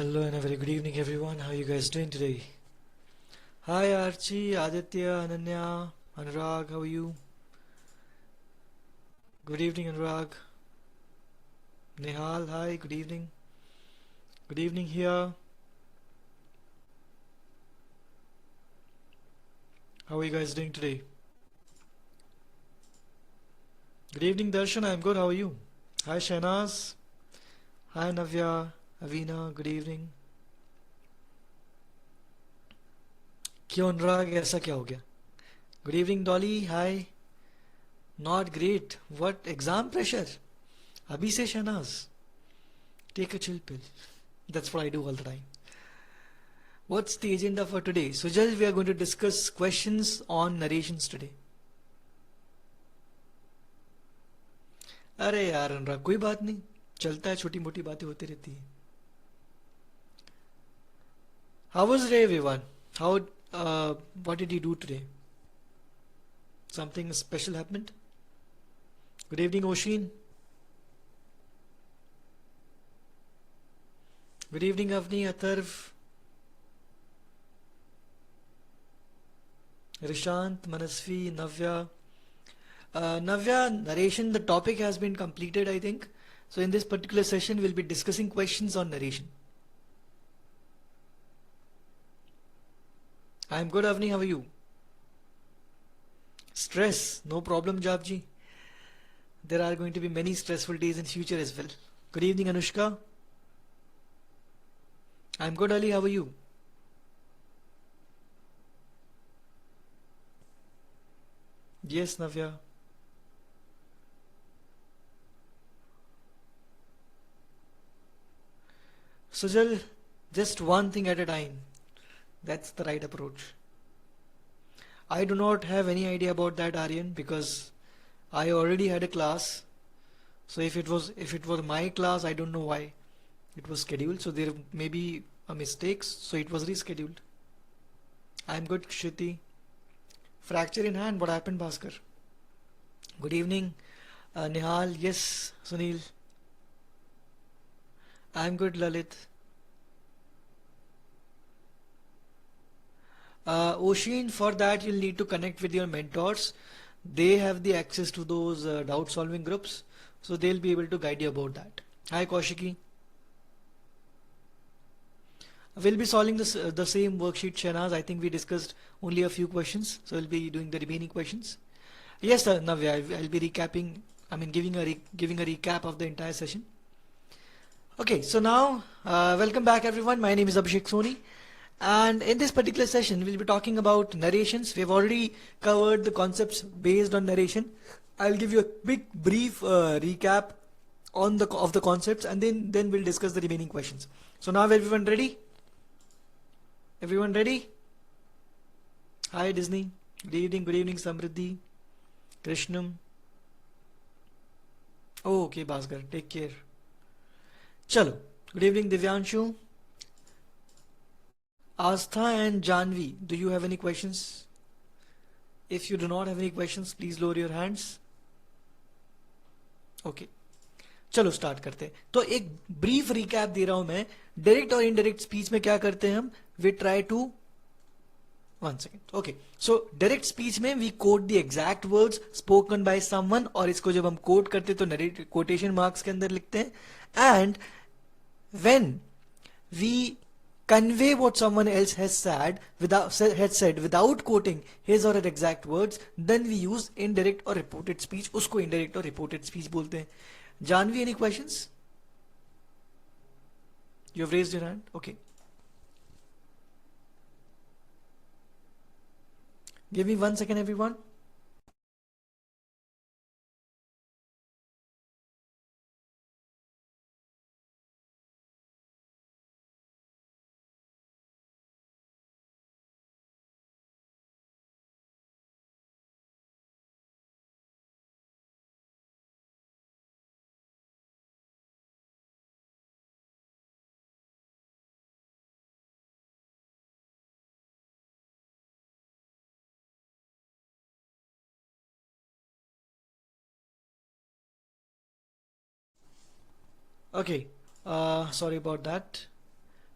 Hello and a very good evening everyone. How are you guys doing today? Hi Archie, Aditya, Ananya, Anurag, how are you? Good evening Anurag. Nihal, hi, good evening. Good evening here. How are you guys doing today? Good evening Darshan, I'm good, how are you? Hi Shahnaz. Hi Navya, Avina, good evening. क्यों अनुराग ऐसा क्या हो गया? Good evening Dolly, hi. Not great. What exam pressure? Abhi se Shahnaz. Take a chill pill. That's what I do all the time. What's the agenda for today? Sujal, we are going to discuss questions on narrations today. अरे यार अनुराग कोई बात नहीं, चलता है, छोटी मोटी बातें होती रहती है. How was day everyone? How what did you do today? Something special happened? Good evening Oshin. Good evening Avni, Atharv, Rishant, Manasvi, Navya. Navya, narration, the topic has been completed, I think. So in this particular session, we'll be discussing questions on narration. I'm good, Avni. How are you? Stress, no problem, Jabji. There are going to be many stressful days in future as well. Good evening, Anushka. I'm good, Ali. How are you? Yes, Navya. Sujal, just one thing at a time. That's the right approach. I do not have any idea about that, Aryan, because I already had a class. So if it was my class, I don't know why it was scheduled. So there may be a mistake. So it was rescheduled. I'm good, Kshiti. Fracture in hand. What happened, Bhaskar? Good evening, Nihal. Yes, Sunil. I'm good, Lalit. Oshin, for that you'll need to connect with your mentors. They have the access to those doubt solving groups, so they'll be able to guide you about that. Hi Kaushiki. We'll be solving the same worksheet, Shanaz. I think we discussed only a few questions, so we'll be doing the remaining questions. Yes, Navya, I'll be recapping. I mean, giving a recap of the entire session. Okay, so now welcome back, everyone. My name is Abhishek Soni, and in this particular session, we'll be talking about narrations. We've already covered the concepts based on narration. I'll give you a big brief recap on the concepts, and then we'll discuss the remaining questions. So now, everyone ready? Everyone ready? Hi Disney. Good evening Samriddhi, Krishnam. Oh, okay Bhaskar, take care. Chalo. Good evening Divyanshu, Astha and Janvi. Do you have any questions? If you do not have any questions, please lower your hands. Okay. चलो start करते हैं. तो एक brief recap दे रहा हूं मैं. Direct और indirect speech में क्या करते हैं हम? We try to one second. Okay, so direct speech में we quote the exact words spoken by someone, और इसको जब हम कोट करते तो कोटेशन मार्क्स के अंदर लिखते हैं. And when we convey what someone else has said without quoting his or her exact words, then we use indirect or reported speech. उसको indirect or reported speech बोलते हैं. Janvi, any questions? You have raised your hand. Okay. Give me 1 second, everyone. Okay. Sorry about that.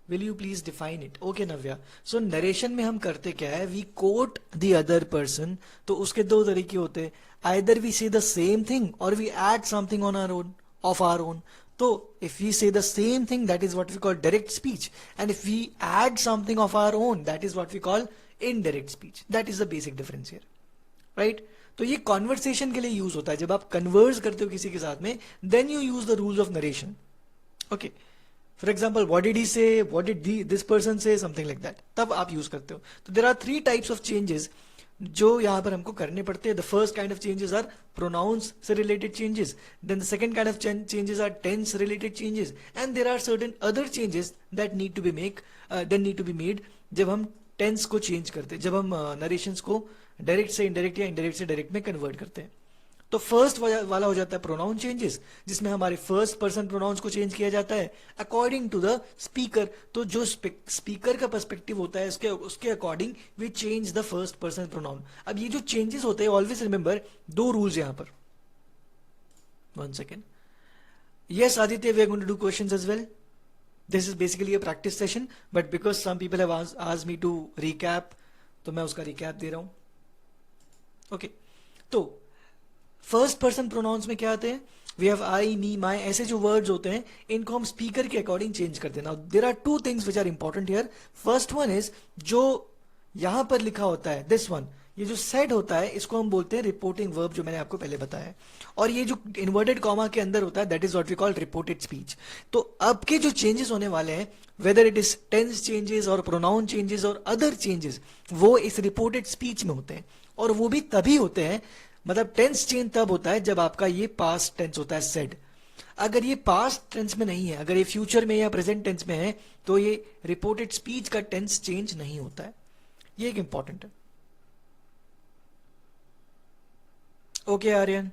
Will you please define it? Okay Navya, so narration में हम करते क्या है, we quote the other person. तो उसके दो तरीके होते हैं, either we say the same thing और we add something on our own, of our own. तो if we say the same thing, that is what we call direct speech, and if we add something of our own, that is what we call indirect speech. That is the basic difference here, right? तो ये conversation के लिए use होता है, जब आप converse करते हो किसी के साथ में, then you use the rules of narration. Okay, for example what did he say, what did this person say, something like that, तब आप यूज करते हो. तो there are three types of changes जो यहां पर हमको करने पड़ते हैं. The first kind of changes are pronouns से related changes, then the second kind of changes are tense related changes, and there are certain other changes that need to be made जब हम टेंस को change करते हैं, जब हम narrations को direct से इनडायरेक्ट या इनडायरेक्ट से डायरेक्ट में कन्वर्ट करते हैं. तो फर्स्ट वाला हो जाता है प्रोनाउन चेंजेस, जिसमें हमारे फर्स्ट पर्सन प्रोनाउंस को चेंज किया जाता है अकॉर्डिंग टू द स्पीकर. तो जो स्पीकर का पर्सपेक्टिव होता है उसके according we change the first person pronoun. अब ये जो चेंजेस होते हैं, ऑलवेज रिमेंबर दो रूल्स यहां पर. 1 second. Yes Aditya, we are going to do questions as well. This is basically a practice session, but because some people have asked me to recap, तो मैं उसका रिकैप दे रहा हूं. ओके, तो फर्स्ट पर्सन प्रोनाउंस में क्या आते हैं, वी हैव आई, मी, माई, ऐसे जो वर्ड्स होते हैं इनको हम स्पीकर के अकॉर्डिंग चेंज करते हैं. Now there are two things which are important here. First one is जो यहां पर लिखा होता है, दिस वन, ये जो सेड होता है इसको हम बोलते हैं रिपोर्टिंग वर्ब, जो मैंने आपको पहले बताया. और ये जो इन्वर्टेड कॉमा के अंदर होता है, that is what we call reported speech. तो अब के जो चेंजेस होने वाले हैं, whether it is tense changes और प्रोनाउन चेंजेस और अदर चेंजेस, वो इस रिपोर्टेड स्पीच में होते हैं. और वो भी तभी होते हैं, मतलब टेंस चेंज तब होता है जब आपका ये पास्ट टेंस होता है सेड. अगर ये पास्ट टेंस में नहीं है, अगर ये फ्यूचर में या प्रेजेंट टेंस में है, तो ये रिपोर्टेड स्पीच का टेंस चेंज नहीं होता है. ये एक इंपॉर्टेंट है. Okay Aryan.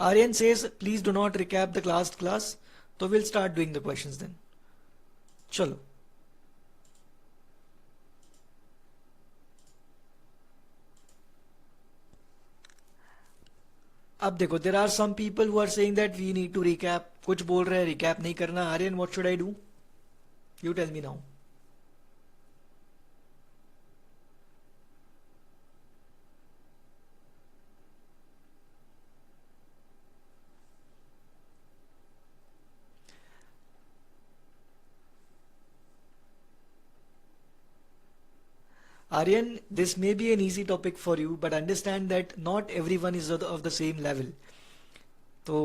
Aryan says please do not recap the class. तो will start doing the questions then. चलो, अब देखो, there are some people who are saying that we need to recap. कुछ बोल रहे हैं रिकैप नहीं करना. Aryan, what should I do? You tell me now. Aryan, this may be an easy topic for you, but understand that not everyone is of the same level. तो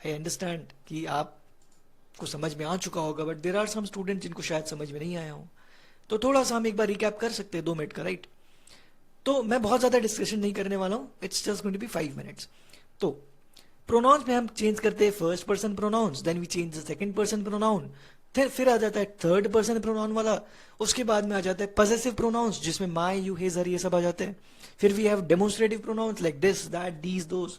I understand कि आपको समझ में आ चुका होगा, but there are some students जिनको शायद समझ में नहीं आया हो. तो थोड़ा सा हम एक बार रिकैप कर सकते हैं 2 मिनट का, राइट? तो मैं बहुत ज्यादा डिस्कशन नहीं करने वाला हूँ. It's just going to be 5 minutes. तो प्रोनाउंस में हम चेंज करते हैं first person pronouns, then we change the second person pronoun, फिर आ जाता है थर्ड पर्सन प्रोनाउन वाला. उसके बाद में आ जाता है पजेसिव प्रोनाउंस, जिसमें माई, यू, हिज, हर, ये सब आ जाते हैं. फिर we have demonstrative pronouns like this, that, these, those.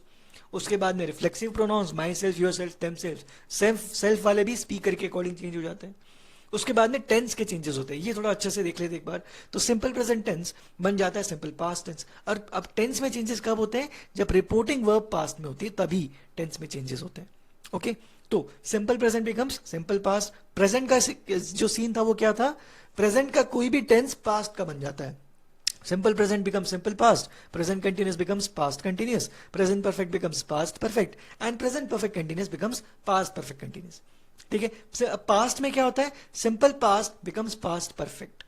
उसके बाद में reflexive pronouns, myself, yourself, themselves. Self वाले भी स्पीकर के अकॉर्डिंग चेंज हो जाते हैं. उसके बाद में टेंस के चेंजेस होते हैं. ये थोड़ा अच्छे से देख लेते एक बार. तो सिंपल प्रेजेंट टेंस बन जाता है सिंपल पास्ट टेंस. और अब टेंस में चेंजेस कब होते हैं? जब रिपोर्टिंग वर्ब पास्ट में होती है, तभी टेंस में चेंजेस होते हैं. ओके, तो simple present becomes simple past. Present का जो सीन था वो क्या था? प्रेजेंट का कोई भी टेंस पास्ट का बन जाता है. Simple present becomes simple past, present continuous becomes past continuous, present perfect becomes past perfect, and present perfect continuous becomes past perfect continuous. ठीक है, पास्ट में क्या होता है? Simple past becomes past perfect,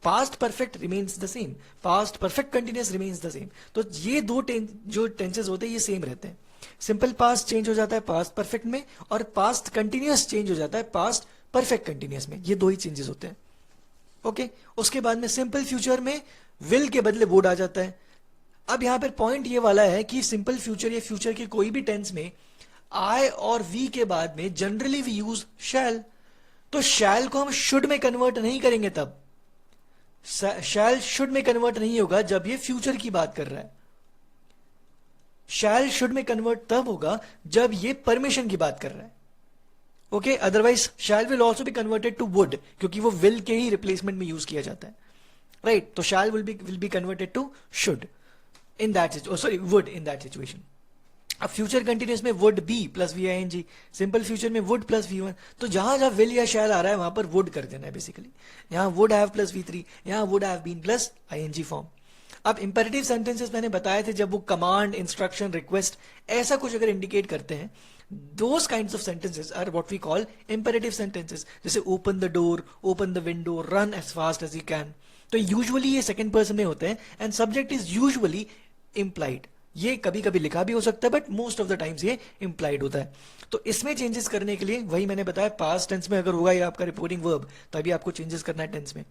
past perfect remains the same, past perfect continuous remains the same. तो ये दो जो टेंसेस होते हैं ये सेम रहते हैं. सिंपल पास्ट चेंज हो जाता है पास्ट परफेक्ट में, और पास्ट कंटिन्यूअस चेंज हो जाता है पास्ट परफेक्ट कंटिन्यूअस में. ये दो ही चेंजेस होते हैं. ओके, उसके बाद में सिंपल फ्यूचर में विल के बदले वुड आ जाता है. अब यहां पर पॉइंट ये वाला है कि सिंपल फ्यूचर या फ्यूचर के कोई भी टेंस में आई और वी के बाद में जनरली वी यूज शैल. तो शैल को हम शुड में कन्वर्ट नहीं करेंगे. तब शैल शुड में कन्वर्ट नहीं होगा जब ये फ्यूचर की बात कर रहा है. शैल शुड में कन्वर्ट तब होगा जब ये परमिशन की बात कर रहा है. Okay, otherwise shall will also be converted to would, क्योंकि वो विल के ही रिप्लेसमेंट में यूज किया जाता है, राइट? तो shall will be converted to should in that, sorry, would in that situation. अब फ्यूचर कंटिन्यूस में would be plus V I N G, simple future में वुड प्लस वी वन, तो जहां जहां विल या शैल आ रहा है वहां पर वुड कर देना है बेसिकली। यहाँ would have plus V three, यहाँ would have been plus I N G form. अब इंपेरेटिव सेंटेंसेस मैंने बताए थे, जब वो कमांड, इंस्ट्रक्शन, रिक्वेस्ट ऐसा कुछ अगर इंडिकेट करते हैं, those kinds of sentences are what we call imperative sentences, जैसे open the door, open the window, run as fast as you can। तो यूजुअली ये सेकंड पर्सन में होते हैं and subject is usually implied। ये कभी कभी लिखा भी हो सकता है but most of the times ये implied होता है। तो इसमें चेंजेस करने के लिए वही मैंने बताया, पास्ट टेंस में अगर होगा ये आपका रिपोर्टिंग वर्ब, तभी आपको चेंजेस करना है टेंस में।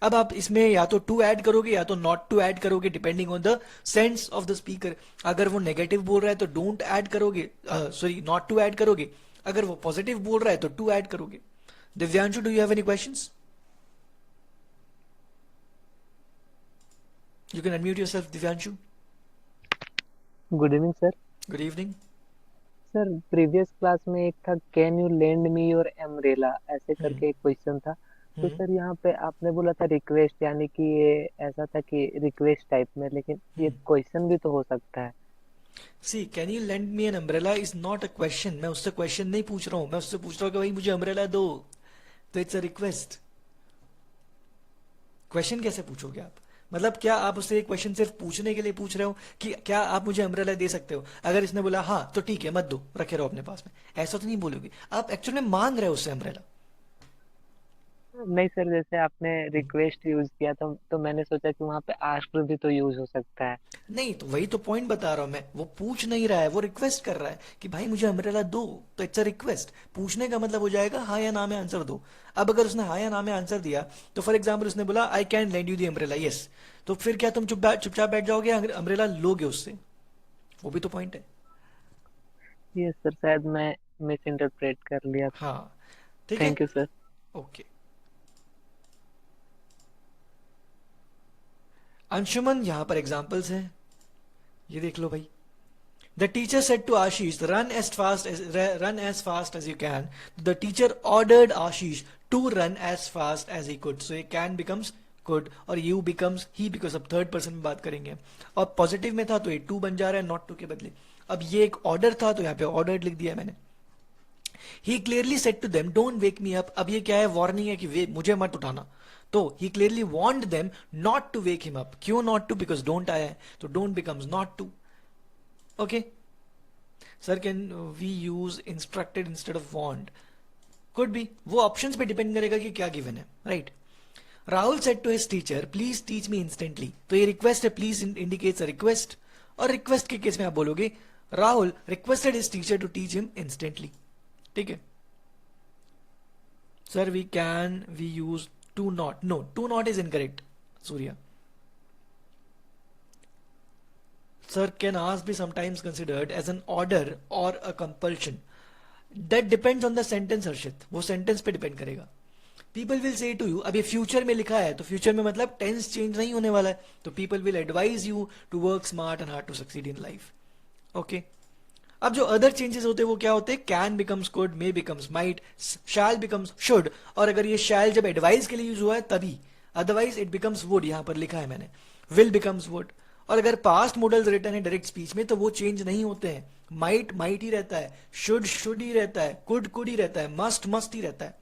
अब आप इसमें या तो टू ऐड करोगे या तो नॉट टू ऐड करोगे, depending on the sense of the speaker. अगर वो नेगेटिव बोल रहा है तो डोंट ऐड करोगे, सॉरी नॉट टू ऐड करोगे। अगर वो पॉजिटिव बोल रहा है तो टू ऐड करोगे। Divyanshu, do you have any questions? You can unmute yourself, Divyanshu. Good evening sir. Good evening. Sir previous class में एक था can you lend me your umbrella, ऐसे हम्म करके एक क्वेश्चन था। तो हम्म सर यहाँ पे आपने बोला था रिक्वेस्ट, यानी कि ये ऐसा था कि रिक्वेस्ट टाइप में, लेकिन ये हम्म क्वेश्चन भी तो हो सकता है। See can you lend me an umbrella is not a question. मैं उससे क्वेश्चन नहीं पूछ रहा हूं, मैं उससे पूछ रहा हूं कि भाई मुझे अम्ब्रेला दो, तो इट्स अ रिक्वेस्ट। क्वेश्चन कैसे पूछोगे आप? मतलब क्या आप उससे एक क्वेश्चन सिर्फ पूछने के लिए पूछ रहे हो कि क्या आप मुझे अम्ब्रेला दे सकते हो? अगर इसने बोला हाँ तो ठीक है मत दो, रखे रहो अपने पास में, ऐसा तो नहीं बोलोगे। आप एक्चुअली में मांग रहे हो उससे अम्ब्रेला। नहीं सर, जैसे आपने रिक्वेस्ट यूज किया तो मैंने सोचा कि वहाँ पे आस्क भी तो यूज हो सकता है। नहीं, तो वही तो पॉइंट बता रहा हूं मैं, वो पूछ नहीं रहा है, वो रिक्वेस्ट कर रहा है कि भाई मुझे अम्ब्रेला दो, तो इट्स अ रिक्वेस्ट। पूछने का मतलब हो जाएगा हाँ या ना में आंसर दो। अब अगर उसने हाँ या ना में आंसर दिया, तो फॉर एग्जाम्पल उसने बोला I can lend you the umbrella, yes, तो फिर क्या तुम चुपचाप बैठ जाओगे, अम्ब्रेला लोगे उससे? वो भी तो पॉइंट है। ये सर शायद मैं मिस इंटरप्रेट कर लिया था। हाँ, ठीक है। Thank you sir. Okay, Anshuman यहाँ पर एग्जाम्पल्स हैं, ये देख लो भाई। The teacher said to Ashish, run as fast as you can. The teacher ordered Ashish to run as fast as he could. So ये can becomes could और you becomes he, because अब third person में बात करेंगे। और positive में था तो ये टू बन जा रहा है नॉट टू के बदले। अब ये एक ऑर्डर था तो यहाँ पे ऑर्डर्ड लिख दिया मैंने। He clearly said to them don't wake me up. अब ये क्या है? वार्निंग है कि वे मुझे मत उठाना। तो he clearly warned them not to wake him up. क्यों नॉट टू? बिकॉज डोंट आया है, तो don't becomes not to. Okay sir, can we use instructed instead of want? Could be, वो ऑप्शंस पे डिपेंड करेगा कि क्या गिवन है, right. Rahul said to his teacher please teach me instantly, तो ये रिक्वेस्ट है, प्लीज इंडिकेट्स अ रिक्वेस्ट। और रिक्वेस्ट के केस में आप बोलोगे Rahul requested his teacher to teach him instantly. ठीक है sir, we use to not? No, to not is incorrect Surya. Sir, can ask be sometimes considered as an order or a compulsion? That depends on the sentence, Harshit, वो sentence पे depend करेगा। People will say to you, अब ये future में लिखा है तो future में मतलब टेंस चेंज नहीं होने वाला है, तो people will advise you to work smart and hard to succeed in life. Okay, अब जो अदर चेंजेस होते हैं वो क्या होते हैं? Can becomes could, may becomes might, shall becomes should. और अगर ये शैल जब एडवाइस के लिए यूज हुआ है तभी, अदरवाइज इट बिकम्स वुड, यहां पर लिखा है मैंने, विल बिकम्स वुड। और अगर पास्ट मॉडल्स रिटर्न है डायरेक्ट स्पीच में तो वो चेंज नहीं होते हैं। माइट माइट ही रहता है, शुड ही रहता है, कुड कुड ही रहता है, मस्ट ही रहता है।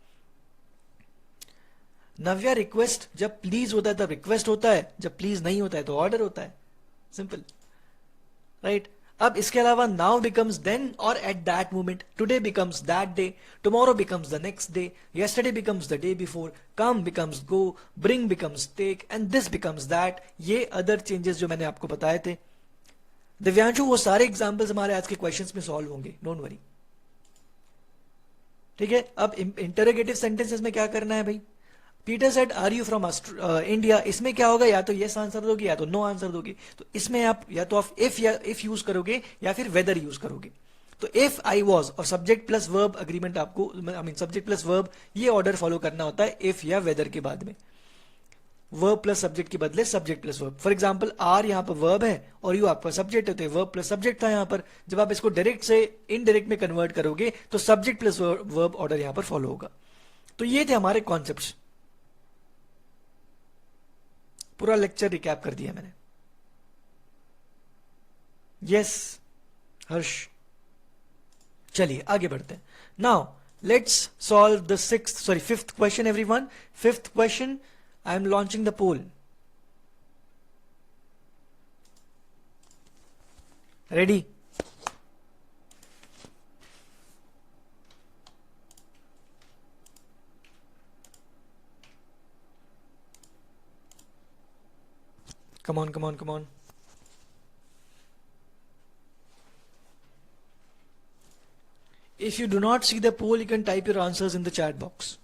नव्या, रिक्वेस्ट जब प्लीज होता है तब रिक्वेस्ट होता है, जब प्लीज नहीं होता है तो ऑर्डर होता है, सिंपल, राइट। अब इसके अलावा नाउ बिकम्स देन और at that moment, today becomes that day, tomorrow becomes the next day, yesterday becomes the day before, come becomes go, bring becomes take and this becomes that. ये other changes जो मैंने आपको बताए थे दिव्यांशु, वो सारे examples हमारे आज के क्वेश्चंस में सॉल्व होंगे, डोंट वरी। ठीक है, अब इंटरोगेटिव सेंटेंसेस में क्या करना है भाई? Peter said are you from India, इसमें क्या होगा? या तो यस आंसर दोगे या तो नो आंसर दोगे। तो इसमें आप या तो आप इफ यूज करोगे या फिर वेदर यूज करोगे। तो इफ आई वॉज और सब्जेक्ट प्लस वर्ब अग्रीमेंट आपको, I mean subject plus verb, ये ऑर्डर फॉलो करना होता है इफ या वेदर के बाद में। वर्ब प्लस सब्जेक्ट के बदले subject plus verb. For example are यहाँ पर वर्ब है और यू आपका सब्जेक्ट होते हैं, वर्ब प्लस सब्जेक्ट था यहाँ पर। जब आप इसको डायरेक्ट से इनडायरेक्ट में कन्वर्ट करोगे तो सब्जेक्ट प्लस वर्ब ऑर्डर यहाँ पर फॉलो होगा। तो ये थे हमारे कॉन्सेप्ट। पूरा लेक्चर रिकैप कर दिया मैंने। यस हर्ष। चलिए आगे बढ़ते हैं. Now let's solve the fifth question, everyone. Fifth question, I am launching the poll. Ready? Come on, come on, come on. If you do not see the poll, you can type your answers in the chat box.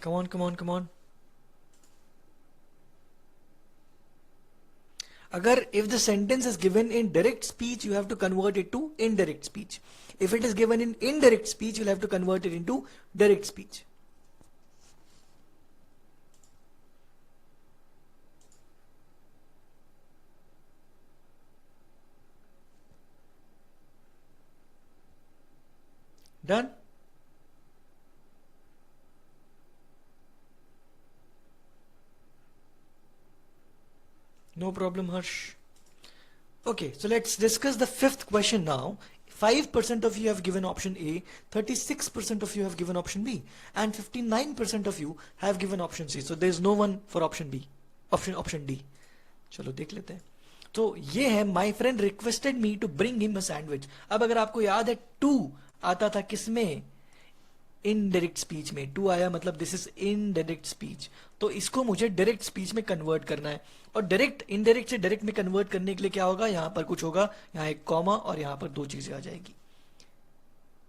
Come on, come on, come on. Agar if the sentence is given in direct speech, you have to convert it to indirect speech. If it is given in indirect speech, you'll have to convert it into direct speech. Done? No problem, Harsh. Okay, so let's discuss the fifth question now. 5% of you have given option A, 36% of you have given option B, and 59% of you have given option C. So there's no one for option B, option D. चलो देख लेते हैं. तो ये है my friend requested me to bring him a sandwich. अब अगर आपको याद है to आता था किसमें, इनडायरेक्ट स्पीच में. टू आया मतलब दिस इज इनडायरेक्ट स्पीच. तो इसको मुझे डायरेक्ट स्पीच में कन्वर्ट करना है. और डायरेक्ट इनडायरेक्ट से डायरेक्ट में कन्वर्ट करने के लिए क्या होगा, यहां पर कुछ होगा, यहां एक कॉमा और यहां पर दो चीजें आ जाएगी,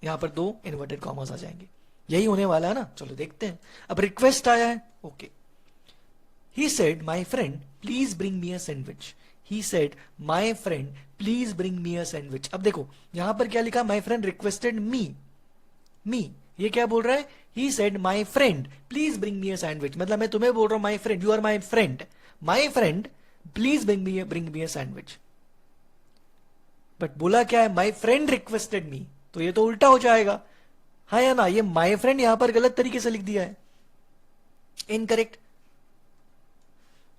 यहां पर दो इन्वर्टेड कॉमास आ जाएंगे. यही होने वाला है ना. चलो देखते हैं. अब रिक्वेस्ट आया है. Okay. He said my friend please bring me a sandwich. He said my friend please bring me a sandwich. अब देखो यहां पर क्या लिखा, माई फ्रेंड रिक्वेस्टेड मी. ये क्या बोल रहा है, he said my friend please bring me a sandwich. मतलब मैं तुम्हें बोल रहा हूं my friend, you are my friend, my friend please bring me a sandwich. But बोला क्या है, माई फ्रेंड रिक्वेस्टेड मी. तो ये तो उल्टा हो जाएगा, हाँ या ना. ये माई फ्रेंड यहां पर गलत तरीके से लिख दिया है, incorrect.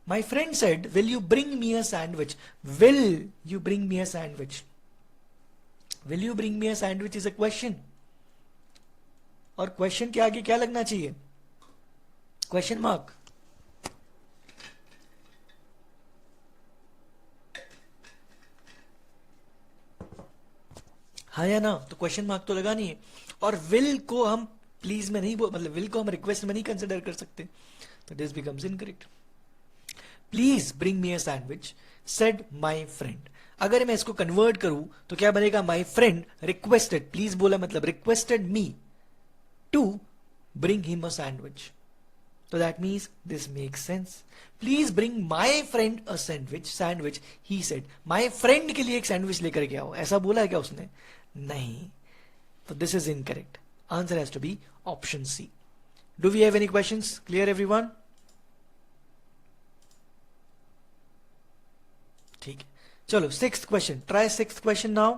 My friend said will you bring me a sandwich. Will you bring me a sandwich, will you bring me a sandwich is a question. और क्वेश्चन के आगे क्या लगना चाहिए, क्वेश्चन मार्क. हाँ या ना. तो क्वेश्चन मार्क तो लगानी है. और विल को हम प्लीज में नहीं, मतलब विल को हम रिक्वेस्ट में नहीं कंसिडर कर सकते. तो this becomes incorrect. Please bring me a sandwich said my friend. अगर मैं इसको कन्वर्ट करूं तो क्या बनेगा, माई फ्रेंड रिक्वेस्टेड, प्लीज बोला मतलब requested me to bring him a sandwich. So that means this makes sense. Please bring my friend a sandwich, he said. My friend के लिए एक सैंडविच लेकर के आओ, ऐसा बोला है क्या उसने, नहीं. तो this is incorrect. Answer has to be option C. Do we have any questions? Clear everyone? ठीक है. चलो sixth question. Try sixth question now.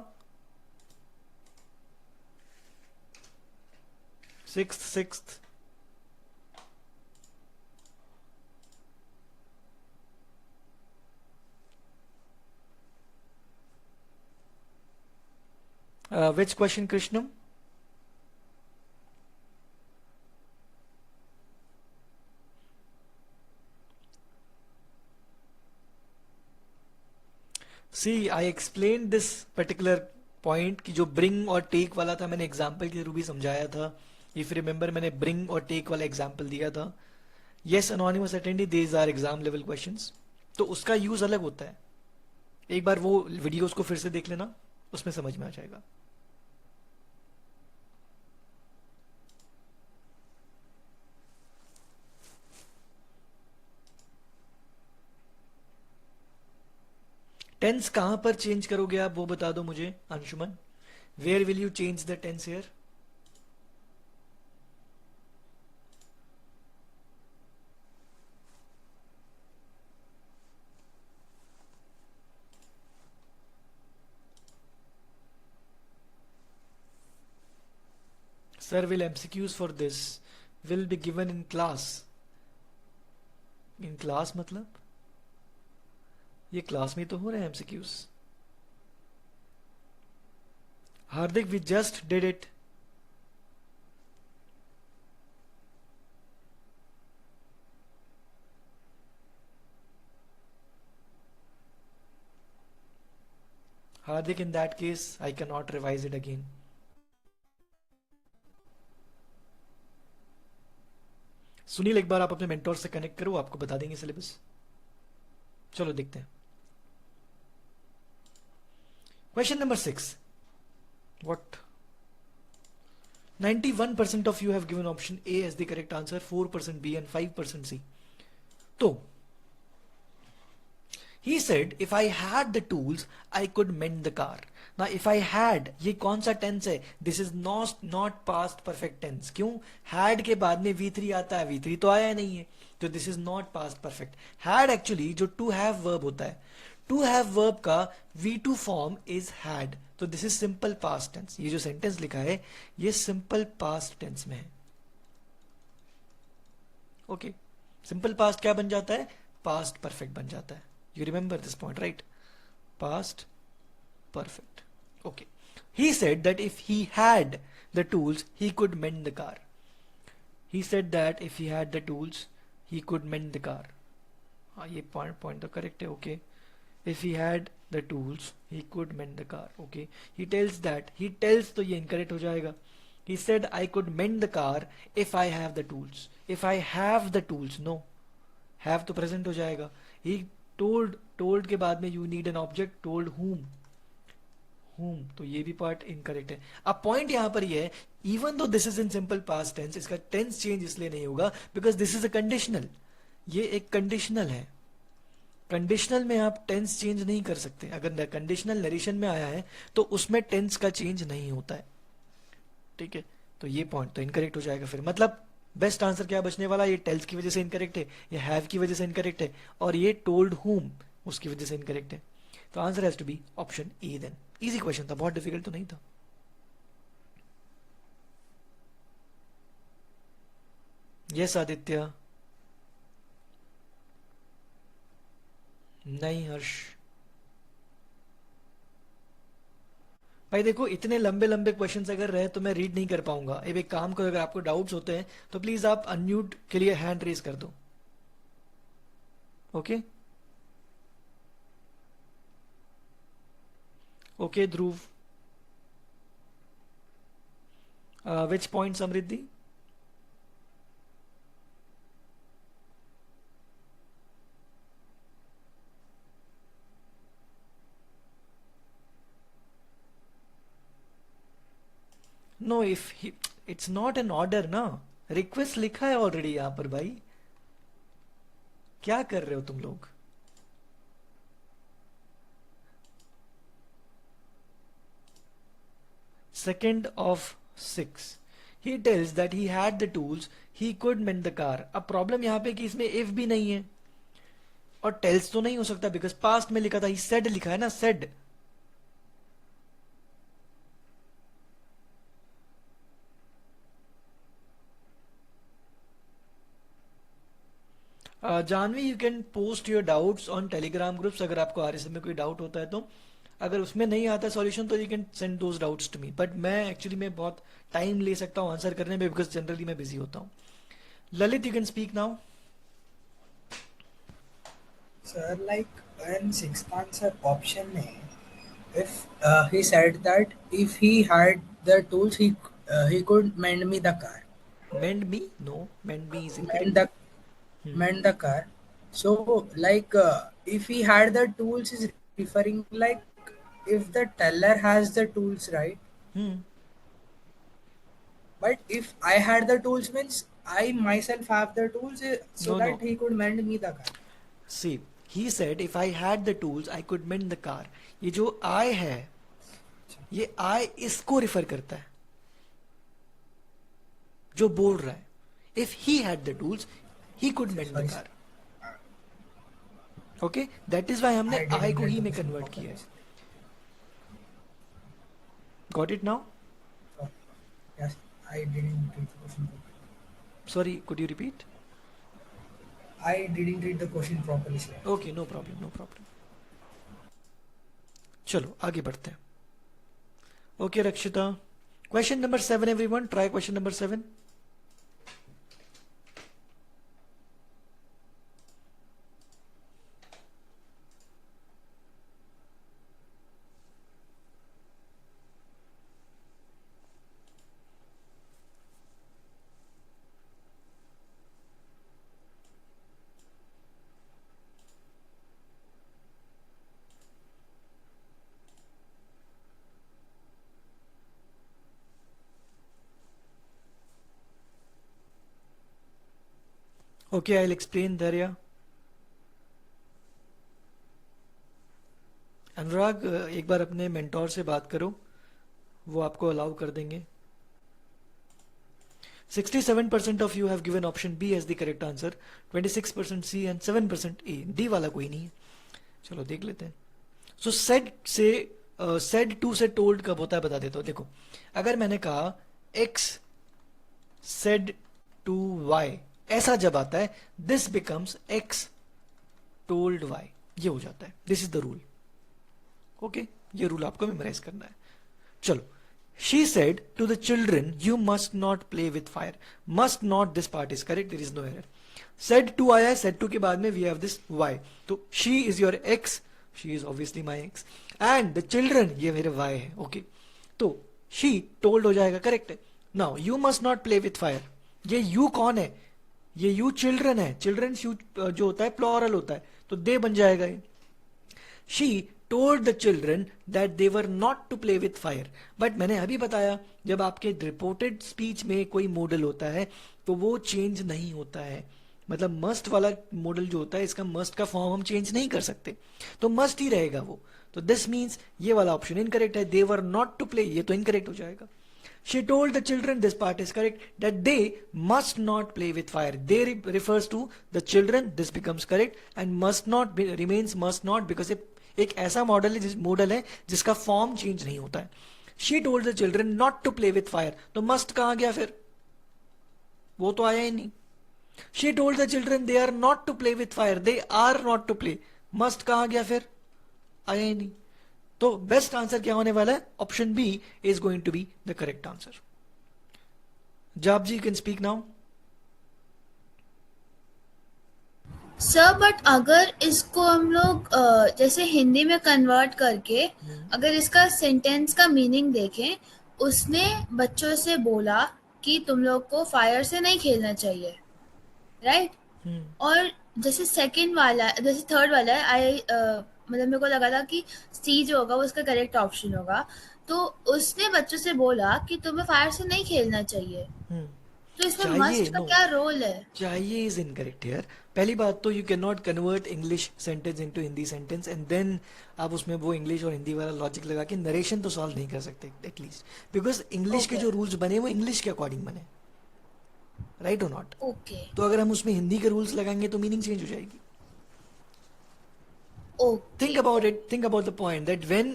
Sixth. Which question, Krishnam? See, I explained this particular point कि जो bring और take वाला था, मैंने example के थ्रू भी समझाया था. इफ रिमेंबर मैंने ब्रिंग और टेक वाला एग्जाम्पल दिया था. Yes anonymous attendee, these are exam level questions. तो उसका यूज अलग होता है. एक बार वो वीडियोस को फिर से देख लेना, उसमें समझ में आ जाएगा. टेंस कहां पर चेंज करोगे आप, वो बता दो मुझे Anshuman. Where will you change the tense here. Sir, will MCQs for this will be given in class? In class मतलब ये क्लास में तो हो रहे हैं MCQs. Hardik, we just did it. Hardik, in that case, I cannot revise it again. Sunil, एक बार आप अपने मेंटोर से कनेक्ट करो, आपको बता देंगे सिलेबस. चलो देखते हैं. Question number 6. What? 91% of you have given option A as the correct answer, 4% B and 5% C. तो he said if I had the tools I could mend the car. Now if I had, ये कौन सा tense है? This is not past perfect tense. क्यों? Had के बाद में V3 आता है, V3 तो आया नहीं है, तो this is not past perfect. Had actually जो to have verb होता है, to have verb का V2 form is had. तो this is simple past tense. ये जो sentence लिखा है ये simple past tense में है. Okay. Simple past क्या बन जाता है? Past perfect बन जाता है. You remember this point, right? Past perfect. Okay. He said that if he had the tools, he could mend the car. He said that if he had the tools, he could mend the car. हाँ, ये point तो correct है. Okay. If he had the tools, he could mend the car. Okay. He tells तो ये incorrect हो जाएगा. He said I could mend the car if I have the tools. If I have the tools, no. Have तो present हो जाएगा. He told के बाद में you need an object, told whom. तो ये भी पार्ट इनकरेक्ट है. अब पॉइंट यहां पर ये है, even though this is in simple past tense, इसका टेंस चेंज इसलिए नहीं होगा because this is a conditional. ये एक कंडीशनल है. कंडीशनल में आप टेंस चेंज नहीं कर सकते. अगर कंडीशनल नरेशन में आया है तो उसमें टेंस का चेंज नहीं होता है. ठीक है, तो ये पॉइंट तो इनकरेक्ट हो जाएगा. फिर मतलब बेस्ट आंसर क्या बचने वाला? ये टेल्स की वजह से इनकरेक्ट है, ये हैव की वजह से इनकरेक्ट है, और ये टोल्ड हुम उसकी वजह से इनकरेक्ट है. तो answer has to be option A. Then easy question था, बहुत डिफिकल्ट तो नहीं था. यस आदित्य. नहीं हर्ष. भाई देखो, इतने लंबे लंबे क्वेश्चंस अगर रहे तो मैं रीड नहीं कर पाऊंगा. अब एक काम करो, अगर आपको डाउट्स होते हैं तो प्लीज आप अनम्यूट के लिए हैंड रेज कर दो. Okay okay Dhruv. Which point Samriddhi? No, if it's not an order ना. रिक्वेस्ट लिखा है ऑलरेडी यहां पर. भाई क्या कर रहे हो तुम लोग? Second of 6. He tells that he had the tools, he could mend the car. अब प्रॉब्लम यहां पे कि इसमें if भी नहीं है और tells तो नहीं हो सकता बिकॉज पास्ट में लिखा था. he said लिखा है ना, said. Janvi, you can post your doubts on Telegram groups. अगर आपको आरएसएम में कोई डाउट होता है तो, अगर उसमें नहीं आता सॉल्यूशन तो you can send those doubts to me. But मैं एक्चुअली मैं बहुत टाइम ले सकता हूँ आंसर करने में बिकॉज जनरली मैं बिजी होता हूँ. Lalit, you can speak now. Sir, like in sixth answer option A, if he said that if he had the tools, he could mend me the car. Mend me? No, mend me is Mend incorrect. the mend the car. So like if he had the tools is referring like if the teller has the tools, right? Hmm. But if I had the tools means I myself have the tools so No, that no. he could mend me the car. See, he said if I had the tools I could mend the car. ये जो I है, ये I इसको refer करता है जो बोल रहा है. If he had the tools, he could mend the car. Okay, that is why हमने I didn't I को get ही the में question कन्वर्ट किया है. properly. Got it now? Yes. I didn't read the question properly. Sorry, could you repeat? I didn't read the question properly, sir. Okay, no problem, no problem. चलो आगे बढ़ते हैं. Okay, Rakshita. Question number 7, everyone. Try question number 7. Okay, I'll explain, Darya. अनुराग, एक बार अपने mentor से बात करो, वो आपको अलाउ कर देंगे. 67% of you have given option B as the correct answer, 26% C and 7% A. D वाला कोई नहीं है. चलो देख लेते हैं. So said से said to से told कब होता है बता देता हूँ. देखो, अगर मैंने कहा X said to Y, ऐसा जब आता है, this becomes X told Y. ये हो जाता है. This is the rule. Okay, ये रूल आपको मेमोराइज करना है. चलो, she said to the children, you must not play with fire. Must not, this part is correct, there is no error. Said to आया है, said to के बाद में we have this Y. तो she is your X, she is obviously my X. And the children, ये मेरे Y है. Okay, तो she told हो जाएगा, correct है. Now you must not play with fire. ये you कौन है? ये you children है. Children जो होता है plural होता है, तो they बन जाएगा ये. She told the children that they were not to play with fire. But मैंने अभी बताया, जब आपके रिपोर्टेड स्पीच में कोई मॉडल होता है तो वो चेंज नहीं होता है. मतलब मस्ट वाला मॉडल जो होता है, इसका मस्ट का फॉर्म हम चेंज नहीं कर सकते, तो मस्ट ही रहेगा वो. तो दिस मीन्स ये वाला ऑप्शन इनकरेक्ट है. दे वर नॉट टू प्ले, ये तो इनकरेक्ट हो जाएगा. She told the children, this part is correct, that they must not play with fire. They refers to the children, this becomes correct, and must not remains must not because एक ऐसा model है जिसका form change नहीं होता है. She told the children not to play with fire. तो must कहाँ गया फिर? वो तो आया ही नहीं. She told the children they are not to play with fire. They are not to play. Must कहाँ गया फिर? आया ही नहीं. तो बेस्ट आंसर क्या होने वाला है? Option B is going to be the correct answer. Jaap ji, can speak now. Sir but अगर इसको हम लोग जैसे हिंदी में कन्वर्ट करके अगर इसका सेंटेंस का मीनिंग देखें, उसने बच्चों से बोला कि तुम लोग को फायर से नहीं खेलना चाहिए, राइट? और जैसे सेकंड वाला, जैसे थर्ड वाला है, मतलब मेरे को लगा था कि सी जो होगा वो उसका करेक्ट ऑप्शन होगा. तो उसने बच्चों से बोला कि तुम्हें फायर से नहीं खेलना चाहिए, तो इसमें मस्ट का क्या रोल है? चाहिए इज इनकरेक्ट हियर. पहली बात तो you can not convert English sentence into Hindi sentence and then आप उसमें वो इंग्लिश और हिंदी वाला लॉजिक लगा के नरेशन तो सॉल्व नहीं कर सकते एटलीस्ट, बिकॉज इंग्लिश के जो रूल्स बने वो इंग्लिश के अकॉर्डिंग बने, राइट और नॉट. ओके, तो अगर हम उसमें हिंदी के रूल्स लगाएंगे तो मीनिंग चेंज हो जाएगी. Think about it. Think about the point that when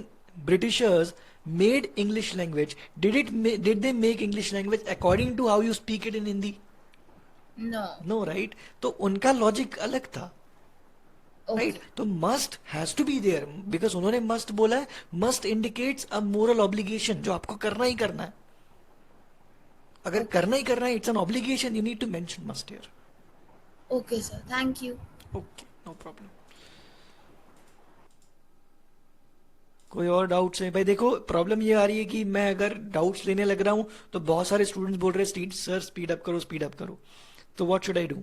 Britishers made English language, did they make English language according to how you speak it in Hindi? No. No, right? तो उनका logic अलग था, right? तो must has to be there because उन्होंने must बोला है. Must indicates a moral obligation, जो आपको करना ही करना है. अगर करना ही करना है, it's an obligation. You need to mention must here. Okay sir, thank you. Okay, no problem. कोई और डाउट्स है? भाई देखो, प्रॉब्लम ये आ रही है कि मैं अगर डाउट्स लेने लग रहा हूं तो बहुत सारे स्टूडेंट्स बोल रहे हैं सर स्पीड अप करो, स्पीड अप करो. तो व्हाट शुड आई डू?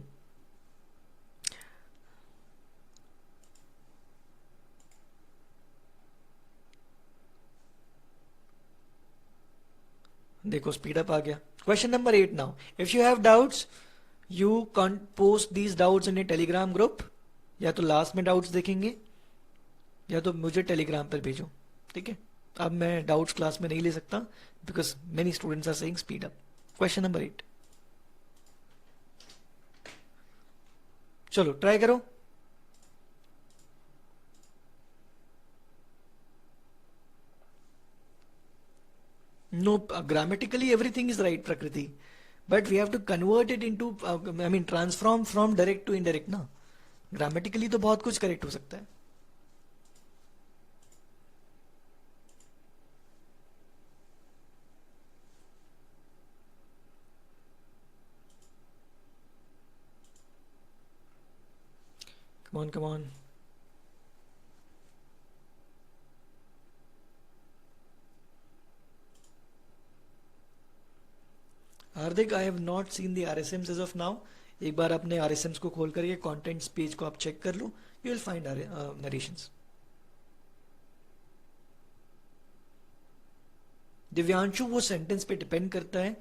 देखो स्पीड अप आ गया. Question number 8 now. If you have doubts you can post these doubts in A Telegram group. या तो लास्ट में डाउट्स देखेंगे या तो मुझे टेलीग्राम पर भेजो, ठीक है? अब मैं डाउट्स क्लास में नहीं ले सकता because many students are saying speed up. Question number 8, चलो ट्राई करो. No, grammatically everything is right, Prakriti. But we have to convert it into, I mean, transform from direct to indirect ना. Grammatically तो बहुत कुछ correct हो सकता है. Come on, come on. Hardik, I have not seen the RSMs as of now. एक बार अपने RSMs को खोल करके कंटेंट्स पेज को आप चेक कर लो, you will find narrations. Divyanshu, वो सेंटेंस पे डिपेंड करता है.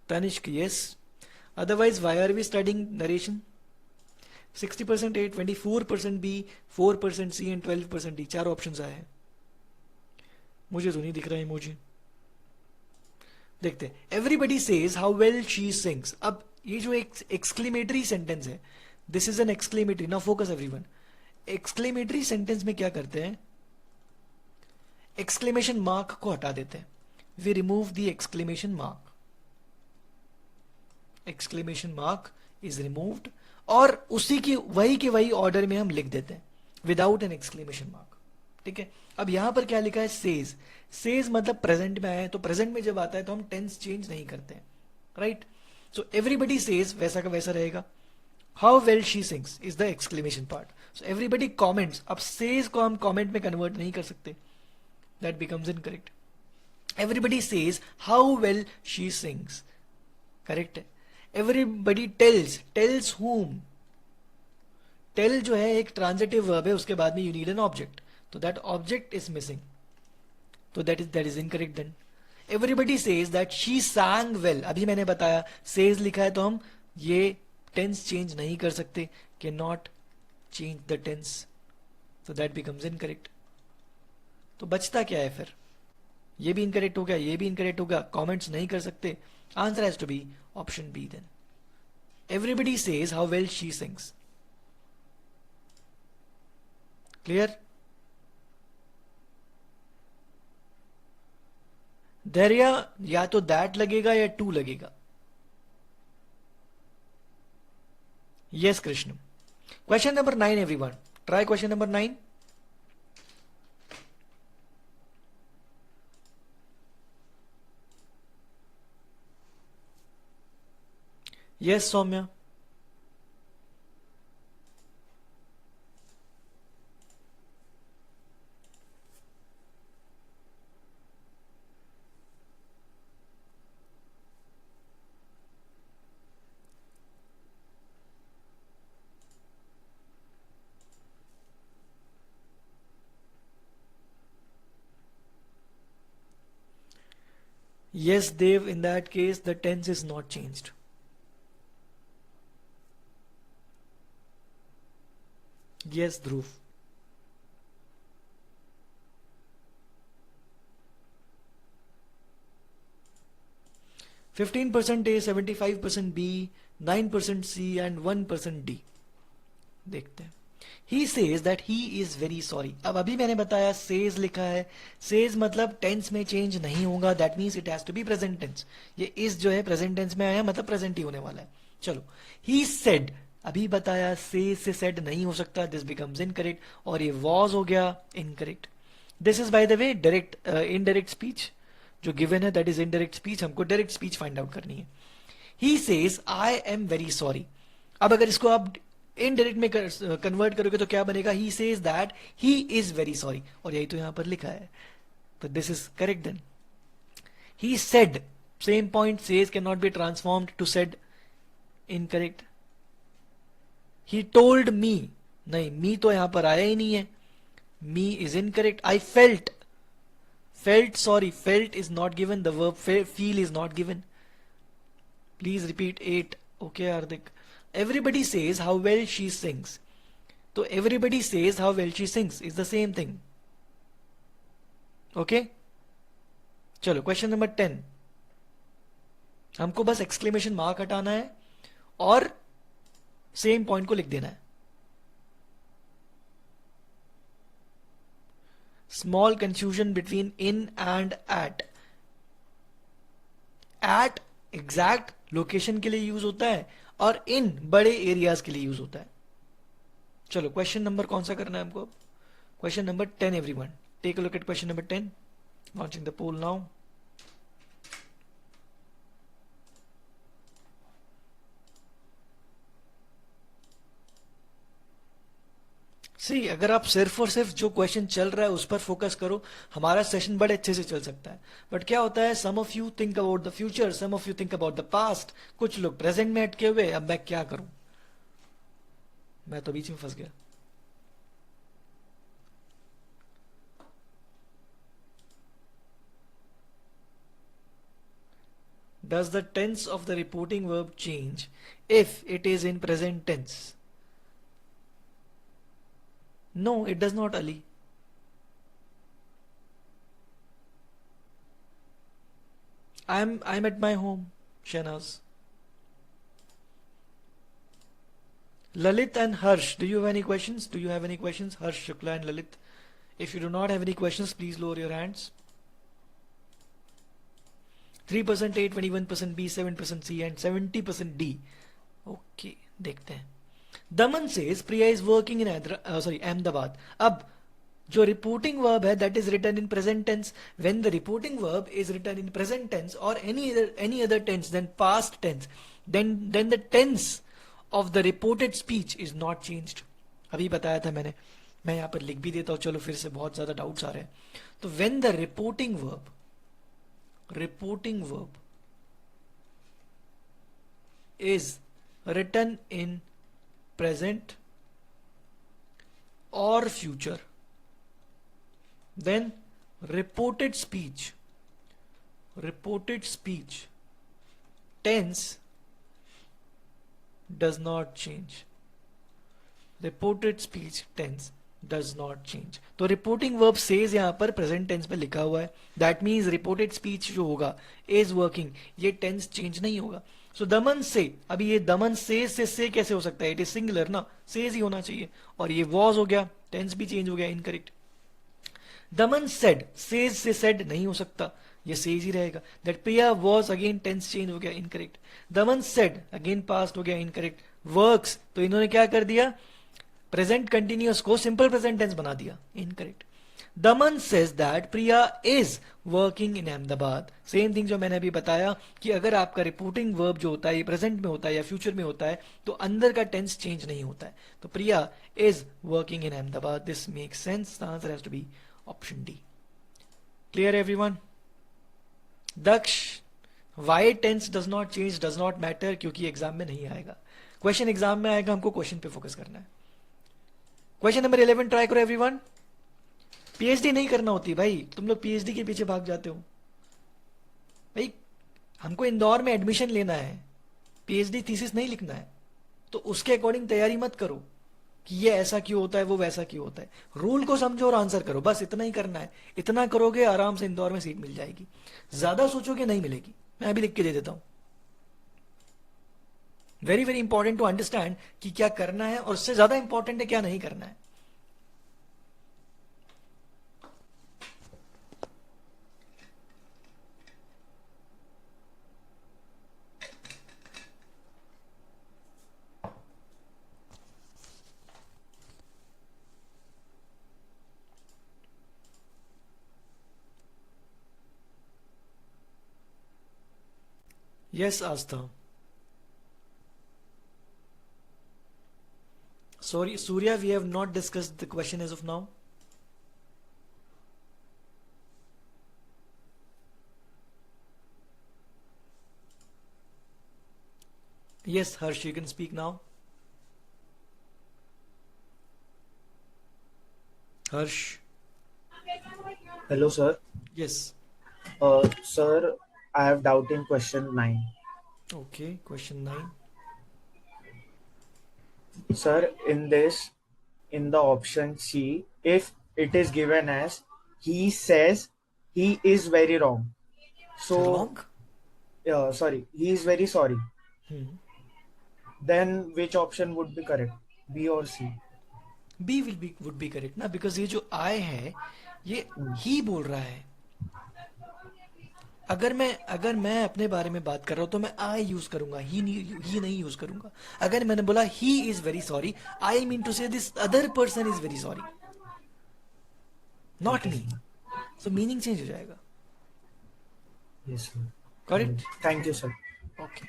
Tanishk, yes. Otherwise why are we studying narration? 60% A, 24% B, 4% C and 12% D. चार ऑप्शंस आए हैं. मुझे तो नहीं दिख रहा है इमोजी. देखते हैं. Everybody says how well she sings. अब ये जो एक एक्सक्लेमेटरी सेंटेंस है, this is an exclamatory. Now focus everyone. Exclamatory sentence में क्या करते हैं? एक्सक्लेमेशन मार्क को हटा देते हैं. We remove the exclamation mark. Exclamation mark is removed और उसी की वही के वही ऑर्डर में हम लिख देते हैं विदाउट एन एक्सक्लेमेशन मार्क. ठीक है. अब यहां पर क्या लिखा है? सेज. सेज मतलब प्रेजेंट में आया है, तो प्रेजेंट में जब आता है तो हम टेंस चेंज नहीं करते हैं. राइट. सो एवरीबडी सेज वैसा का वैसा रहेगा. How well she sings is the exclamation part. So everybody comments. अब सेज को हम कॉमेंट में कन्वर्ट नहीं कर सकते, that becomes incorrect. Everybody says how well she sings, correct है. Everybody tells. Tells whom. Tell जो है एक ट्रांजिटिव वर्ब है, उसके बाद में यू नीड एन ऑब्जेक्ट, तो दैट ऑब्जेक्ट इज मिसिंग, तो that is incorrect. Then everybody says that she sang well. अभी मैंने बताया सेज लिखा है तो हम ये टेंस चेंज नहीं कर सकते, can not change the tense, तो दैट बिकम्स इनकरेक्ट. तो बचता क्या है फिर? ये भी इनकरेक्ट हो गया, ये भी इनकरेक्ट हो गया, कॉमेंट्स नहीं कर सकते. Answer has to be option B. Then everybody says how well she sings. Clear? Dhairya, या तो दैट लगेगा या टू लगेगा. Yes Krishna. Question number 9 everyone. Try question number 9. Yes Saumya. Yes, Dev, in that case, the tense is not changed. Yes, Dhruv. "15% A, 75% B, 9% C and 1% D." देखते हैं. He says that he is very sorry. अब अभी मैंने बताया says लिखा है. says मतलब tense में change नहीं होगा. that means it has to be present tense. ये is जो है present tense में आया मतलब present ही होने वाला है. चलो. He said. अभी बताया say से said नहीं हो सकता. this becomes incorrect. और ये was हो गया incorrect. this is by the way direct indirect speech. जो given है that is indirect speech. हमको direct speech find out करनी है. He says I am very sorry. अब अगर इसको आप इनडायरेक्ट में कन्वर्ट करोगे तो क्या बनेगा? He says that he is very sorry, और यही तो यहां पर लिखा है, तो this is correct. Then he said. Same point. Says can not be transformed to said. Incorrect. He told me. नहीं, मी तो यहां पर आया ही नहीं है. Me is incorrect. I felt. Felt sorry. Felt is not given. The verb feel is not given. Please repeat 8. Okay Hardik. Everybody says how well she sings. तो everybody says how well she sings is the same thing. Okay? चलो question number 10. हमको बस exclamation mark हटाना है और same point को लिख देना है. Small confusion between in and at. At exact location के लिए यूज होता है और इन बड़े एरियाज के लिए यूज होता है. चलो क्वेश्चन नंबर कौन सा करना है हमको? Question number 10 everyone. Take a look at question number 10. Launching the poll now. See अगर आप सिर्फ और सिर्फ जो क्वेश्चन चल रहा है उस पर फोकस करो, हमारा सेशन बड़े अच्छे से चल सकता है. बट क्या होता है, some of you think about the future, some of you think about the past, कुछ लोग प्रेजेंट में अटके हुए. अब मैं क्या करूं? मैं तो बीच में फंस गया. Does the tense of the reporting verb change if it is in present tense? No, it does not, Ali. I'm at my home, Shahnaz. Lalit and Harsh, do you have any questions? Do you have any questions? Harsh, Shukla and Lalit. If you do not have any questions, please lower your hands. 3% A, 21% B, 7% C and 70% D. Okay, देखते हैं. Daman says Priya is working in Ahmedabad. अब जो reporting verb है that is written in present tense. When the reporting verb is written in present tense or any other tense than past tense, then the tense of the reported speech is not changed. अभी बताया था मैंने, मैं यहाँ पर लिख भी देता हूँ. चलो फिर से बहुत ज्यादा डाउट्स आ रहे हैं. तो when the reporting verb is written in present or future, then reported speech tense does not change. Reported speech tense does not change. तो reporting verb says यहाँ पर present tense में लिखा हुआ है. That means reported speech जो होगा is working, ये tense change नहीं होगा. So दमन से, अभी ये दमन से कैसे हो सकता है? It is singular ना, says ही होना चाहिए. और ये was हो गया, tense भी change हो गया, incorrect. दमन said, says से said नहीं हो सकता, ये says ही रहेगा. That Priya was, again tense change हो गया, incorrect. दमन said, again past हो गया, incorrect. Works, तो इन्होंने क्या कर दिया? प्रेजेंट कंटिन्यूअस को सिंपल प्रेजेंट टेंस बना दिया, incorrect. Daman says that Priya is working in Ahmedabad. Same thing जो मैंने अभी बताया कि अगर आपका रिपोर्टिंग वर्ब जो होता है ये प्रेजेंट में होता है या फ्यूचर में होता है तो अंदर का टेंस चेंज नहीं होता है. तो Priya is working in Ahmedabad. This makes sense. The answer has to be option D. Clear everyone? Daksh, why tense does not change does not matter, क्योंकि एग्जाम में नहीं आएगा. क्वेश्चन एग्जाम में आएगा, हमको क्वेश्चन पे फोकस करना है. क्वेश्चन नंबर 11 ट्राई करो एवरीवन. पीएचडी नहीं करना होती भाई, तुम लोग पीएचडी के पीछे भाग जाते हो. भाई हमको इंदौर में एडमिशन लेना है, पीएचडी थीसिस नहीं लिखना है. तो उसके अकॉर्डिंग तैयारी मत करो कि ये ऐसा क्यों होता है, वो वैसा क्यों होता है. रूल को समझो और आंसर करो, बस इतना ही करना है. इतना करोगे आराम से इंदौर में सीट मिल जाएगी. ज्यादा सोचोगे नहीं मिलेगी. मैं अभी लिख के दे देता हूं. Very very important to understand कि क्या करना है और उससे ज्यादा इंपॉर्टेंट है क्या नहीं करना है. Yes Aastha. Sorry, Surya, we have not discussed the question as of now. Yes, Harsh, you can speak now. Harsh. Hello, sir. Yes. Sir, I have doubt in question 9. Okay, question 9. Sir, in the option C, if it is given as he says he is very wrong. So, Wrong? sorry, he is very sorry. Hmm. Then which option would be correct? B or C? B would be correct ना, because ये जो I है ये ही बोल रहा है। अगर मैं अपने बारे में बात कर रहा हूं तो मैं आई यूज करूंगा, ही नहीं यूज करूंगा। अगर मैंने बोला he is very sorry, I mean to say this other person is very sorry, not Okay. Me. So meaning change हो जाएगा। Yes, sir. Got it? Thank you, sir. Okay,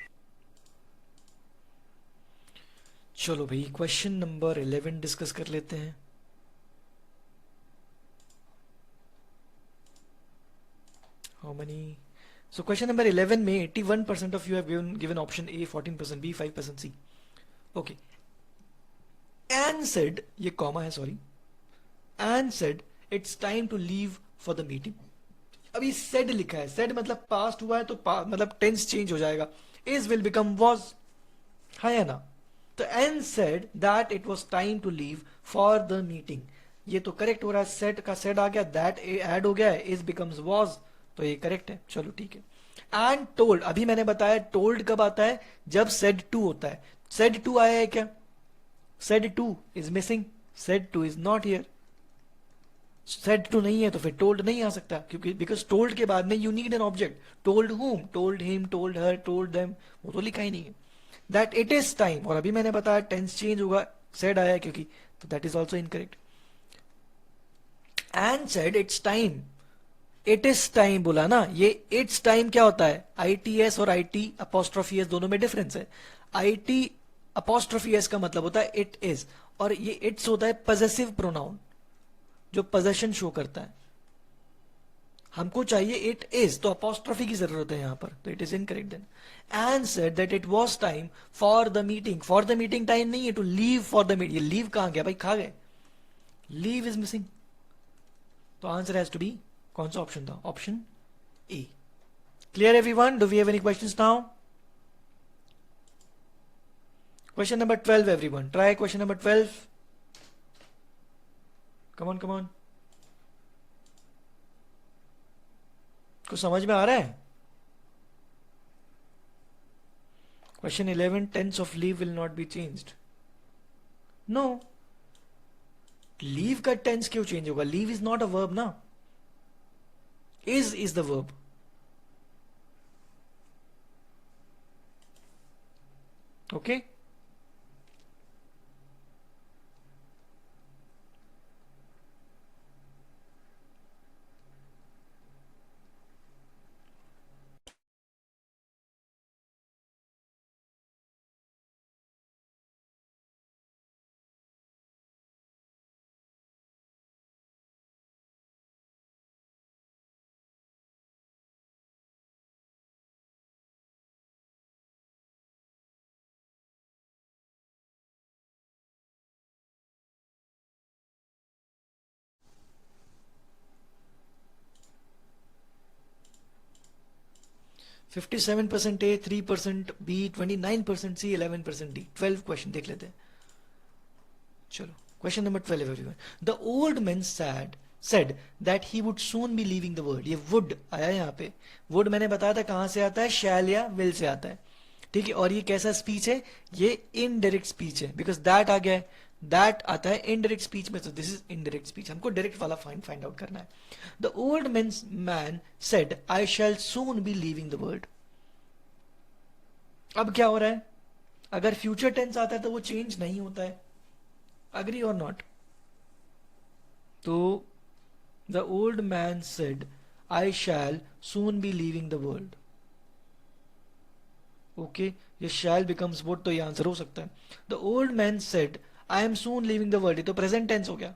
चलो भाई क्वेश्चन नंबर 11 डिस्कस कर लेते हैं। How many? So question number 11 में 81% of you have given option A, 14% B, 5% C. Okay. Anne said, ये comma है sorry, Anne said it's time to leave for the meeting. अभी said लिखा है, said मतलब past हुआ है तो मतलब tense change हो जाएगा, is will become was, हाँ या ना? तो Anne said that it was time to leave for the meeting. ये तो करेक्ट हो रहा है, said का said आ गया, that ऐड हो गया है, is becomes was, तो ये करेक्ट है। चलो ठीक है। And told, अभी मैंने बताया told कब आता है, जब said to होता है। said to आया है क्या? said to is missing, said to is not here, said to नहीं है तो फिर told नहीं आ सकता, क्योंकि because told के बाद में you need an object. told whom, told him, told her, told them, वो तो लिखा ही नहीं है। that it is time, और अभी मैंने बताया tense change होगा, said आया है क्योंकि, तो that is also incorrect। and said it's time, it is time बोला ना, ये it's time क्या होता है, ITS और IT apostrophe S दोनों में डिफरेंस है। IT apostrophe S का मतलब होता है it is, और ये it's होता है possessive pronoun, जो possession शो करता है। हमको चाहिए it is, तो apostrophe की जरूरत है यहाँ पर, तो it is incorrect then। and said that it was time for the meeting, for the meeting time नहीं है, to leave for the meeting, ये leave कहाँ गया भाई, खा गए, leave is missing, तो आंसर हैज टू बी, कौन सा ऑप्शन था, option A. Clear everyone? Do we have any questions now? Question number 12 everyone, try question number 12, come on come on. कुछ समझ में आ रहा है? Question 11, tense of leave will not be changed. No, leave का tense क्यों change होगा, leave is not a verb ना, is the verb। okay, $57% A, 3% B, 29% C, 11% D। 12 question देख लेते हैं। चलो question number 12 everyone. The old man said that he would soon be leaving the world। ये would आया यहाँ पे, would मैंने बताया था कहां से आता है, shall या will से आता है, ठीक है। और ये कैसा स्पीच है, ये इनडायरेक्ट स्पीच है, बिकॉज दैट आ गया है, दैट आता है इनडायरेक्ट स्पीच में, तो दिस इज इनडायरेक्ट स्पीच, हमको डायरेक्ट वाला फाइंड आउट करना है। The old man said I shall soon be leaving the world. अब क्या हो रहा है, अगर फ्यूचर टेंस आता है तो वो चेंज नहीं होता है, अग्री और नॉट? तो the old man said I shall soon be leaving the world. Okay, ये शैल बिकम्स वुड, तो ये आंसर हो सकता है। The old man said I M soon leaving the world, ये तो प्रेजेंट टेंस हो गया,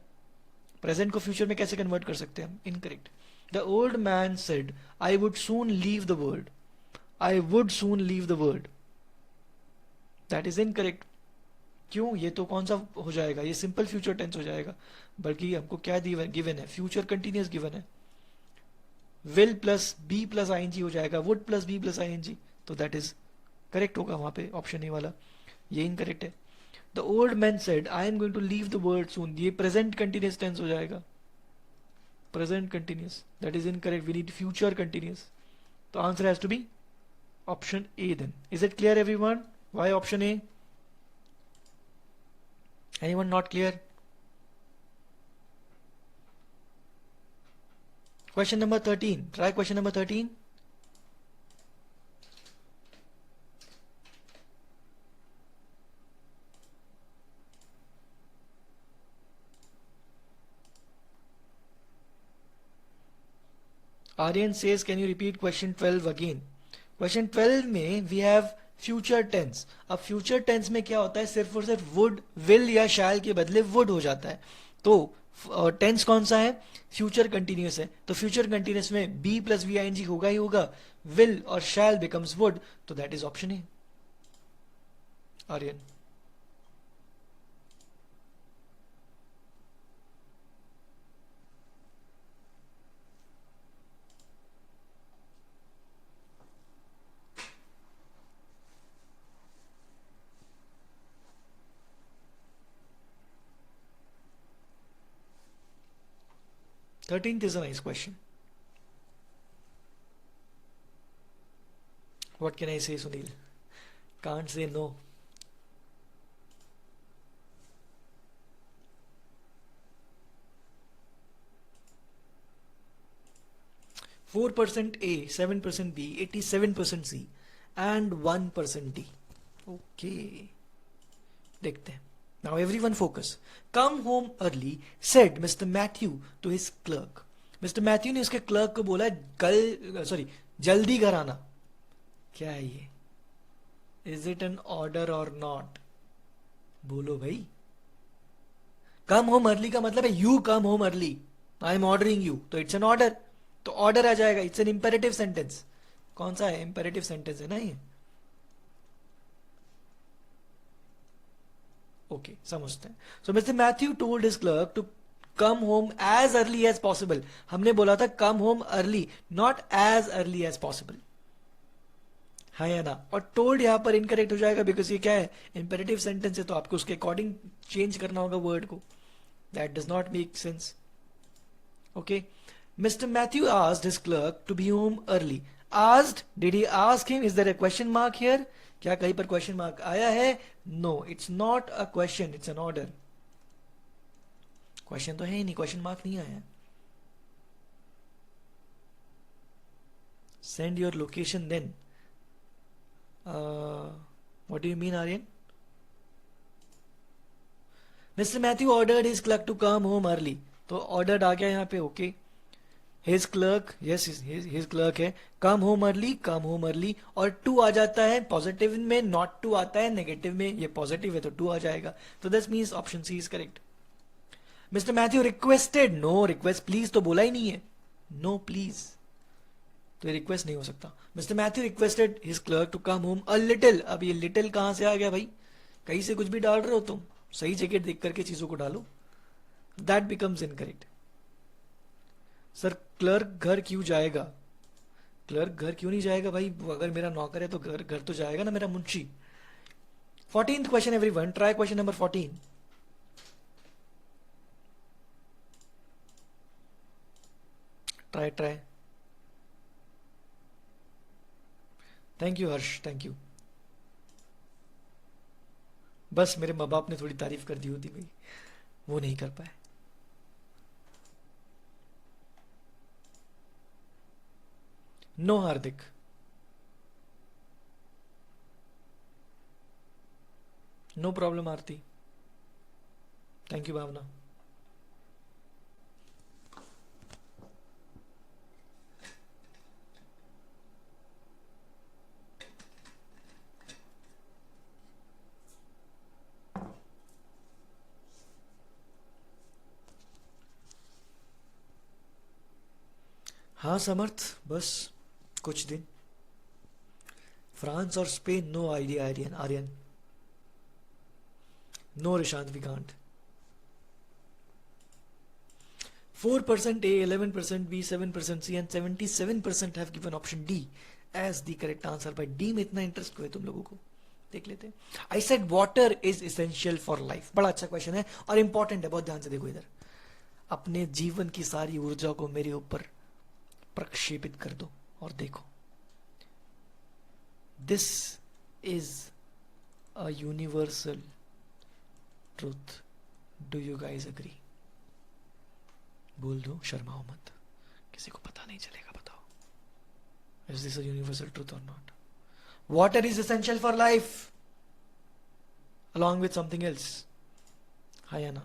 प्रेजेंट को फ्यूचर में कैसे कन्वर्ट कर सकते हैं हम, incorrect. The old man said I would soon leave the world, I would soon leave the world, that is incorrect. क्यों, ये तो कौन सा हो जाएगा, ये सिंपल फ्यूचर टेंस हो जाएगा, बल्कि हमको क्या गिवन है, फ्यूचर कंटिन्यूअस गिवन है, will plus be plus ING हो जाएगा, would plus be plus ING, तो दैट इज करेक्ट होगा वहां पे, ऑप्शन ए वाला, ये इनकरेक्ट है। The old man said I am going to leave the world soon, ये प्रेजेंट कंटिन्यूअस टेंस हो जाएगा, present continuous, that is incorrect, we need future continuous, तो answer has to be option A then. Is it clear everyone? Why option A? Anyone not clear? Question number 13. Try question number 13. Aryan says, can you repeat question 12 again? Question 12 में we have future tense. अब future tense में क्या होता है, सिर्फ और सिर्फ would, will या shall के बदले would हो जाता है. तो टेंस कौन सा है, फ्यूचर कंटिन्यूस है, तो फ्यूचर कंटिन्यूस में be plus V I N G होगा ही होगा, विल और शैल बिकम्स वुड, तो that is option A. Aryan. Thirteenth is a nice question. What can I say, Sunil? Can't say no. %4 A, 7% B, 87% C, and 1% D. Okay. देखते हैं. Now everyone focus. Come home early, said Mr. Matthew to his clerk. Mr. Matthew ने उसके clerk को बोला जल्दी घर आना. क्या है ये? Is it an order or not? बोलो भाई. Come home early का मतलब है you come home early. I am ordering you. तो it's an order. तो order आ जाएगा. It's an imperative sentence. कौन सा है? Imperative sentence है ना ये. ओके, समझते हैं. So mister Matthew told his clerk to come home as early as possible. हमने बोला था come home early, not as early as possible. हाँ या ना? और टोल्ड यहां पर इनकरेक्ट हो जाएगा बिकॉज ये क्या है, इंपेरेटिव सेंटेंस है, तो आपको उसके अकॉर्डिंग चेंज करना होगा वर्ड को. That does not make sense. Okay. Mister Matthew asked his clerk to be home early. Asked, did he ask him? Is there a question mark here? क्या कहीं पर क्वेश्चन मार्क आया है? No, it's not a question, it's an order. Question तो है ही नहीं, question mark नहीं आया. Send your location then. What do you mean Aryan? Mister Matthew ordered his clerk to come home early. तो ऑर्डर्ड आ गया यहां पे. Okay. His clerk, yes his clerk है. कम होम अर्ली और टू आ जाता है पॉजिटिव में, नॉट टू आता है नेगेटिव में. ये पॉजिटिव है तो टू आ जाएगा. तो this means option C is correct. Mister Matthew requested. No, request please तो बोला ही नहीं है. नो प्लीज, तो ये रिक्वेस्ट नहीं हो सकता. Mister Matthew requested his clerk to come home a little. अब ये लिटिल कहां से आ गया भाई? कहीं से कुछ भी डाल रहे हो तुम, सही जगह देख करके चीजों को डालो. That becomes incorrect. Sir clerk घर क्यों जाएगा? क्लर्क घर क्यों नहीं जाएगा भाई? अगर मेरा नौकर है तो घर तो जाएगा ना, मेरा Munshi. 14th question everyone. Try question number 14. Try. Thank you Harsh, thank you. बस मेरे माँ बाप ने थोड़ी तारीफ कर दी होती भाई, वो नहीं कर पाए. No Hardik. No problem Aarti. Thank you Bhavna. हाँ समर्थ, बस कुछ दिन. फ्रांस और Spain, no idea. Aryan. No Rishant, we can't. 4% A, 11% B, 7% C and 77% have given option D as the correct answer. by D में इतना इंटरेस्ट क्यों है तुम लोगों को? देख लेते हैं. I said water is essential for life. बड़ा अच्छा क्वेश्चन है और इंपॉर्टेंट है, बहुत ध्यान से देखो इधर. अपने जीवन की सारी ऊर्जा को मेरे ऊपर प्रक्षेपित कर दो और देखो. This is a universal truth. Do you guys agree? बोल दो, शर्माओ मत. किसी को पता नहीं चलेगा, बताओ is this a universal truth और not. Water is essential for life along with something else. हाँ या ना?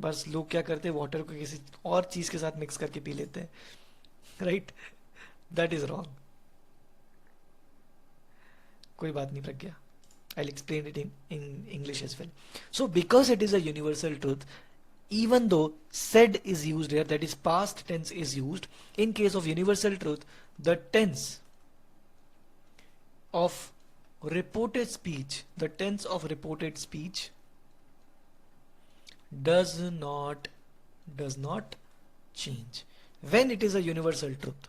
बस लोग क्या करते हैं, वाटर को किसी और चीज के साथ मिक्स करके पी लेते हैं, राइट? That is wrong. कोई बात नहीं प्रज्ञा, I'll explain it in English as well. So because it is a universal truth, even though said is used here, that is past tense is used, in case of universal truth, the tense of reported speech, the tense of reported speech does not change. When it is a universal truth,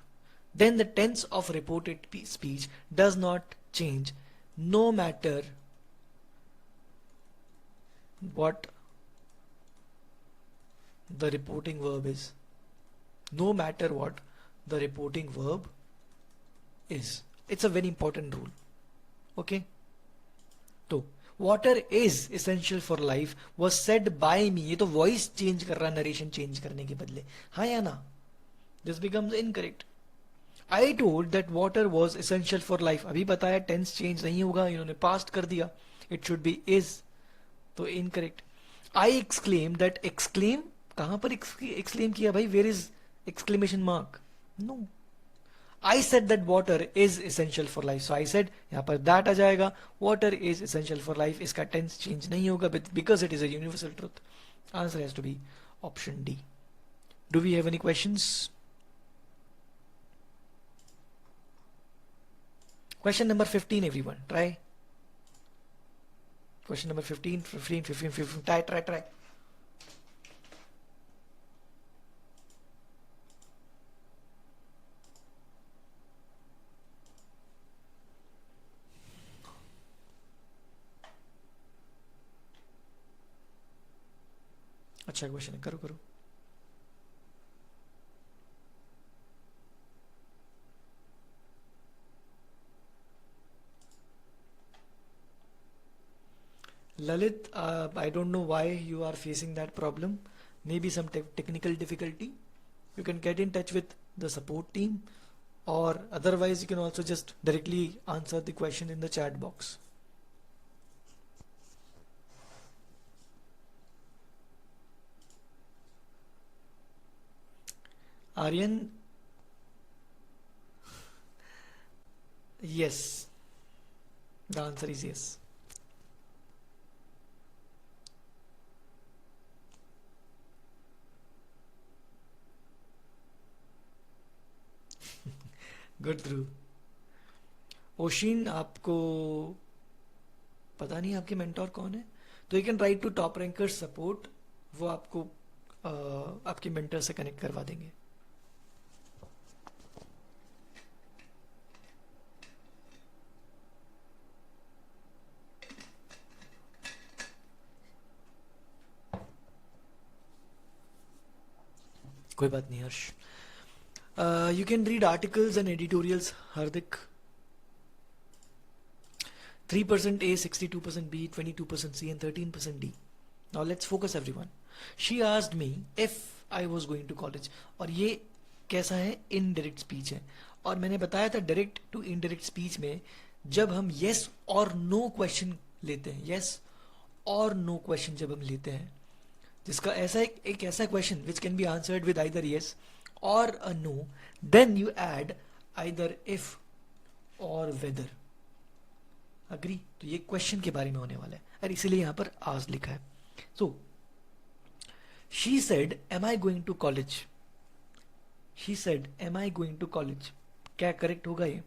then the tense of reported speech does not change, no matter what the reporting verb is. No matter what the reporting verb is. It's a very important rule. Okay? तो water is essential for life was said by me. ये तो voice change कर रहा, narration change करने के बदले. हाँ या ना? This becomes incorrect. I told that water was essential for life. अभी बताया tense change नहीं होगा, इन्होंने past कर दिया. It should be is. तो incorrect. I exclaimed that. exclaim कहां पर exclaim किया भाई? Where is exclamation mark? No. I said that water is essential for life. So I said, यहाँ पर that आ जाएगा. Water is essential for life. इसका tense change नहीं होगा because it is a universal truth. Answer has to be option D. Do we have any questions? Question number 15, everyone. Try. Question number 15. Try. अच्छा question है, करो. Lalit, I don't know why you are facing that problem. Maybe some technical difficulty. You can get in touch with the support team, or otherwise you can also just directly answer the question in the chat box. Aryan, yes. The answer is yes. Good Dhruv. Oshin, आपको पता नहीं आपके mentor कौन है, तो you can write to top ranker support. वो आपको आपके मेंटर से कनेक्ट करवा देंगे. कोई बात नहीं हर्ष. You can read articles and editorials, Hardik. 3% A, 62% B, 22% C and 13% D. Now let's focus everyone. She asked me if I was going to college. और ये कैसा है? Indirect speech है. और मैंने बताया था direct to indirect speech में जब हम yes और no question लेते हैं, yes और no question जब हम लेते हैं, जिसका ऐसा एक ऐसा question which can be answered with either yes or a no, then you add either if or whether. Agree? तो ये क्वेश्चन के बारे में होने वाला है और इसीलिए यहाँ पर आज लिखा है. So she said am I going to college? She said am I going to college? क्या करेक्ट होगा ये?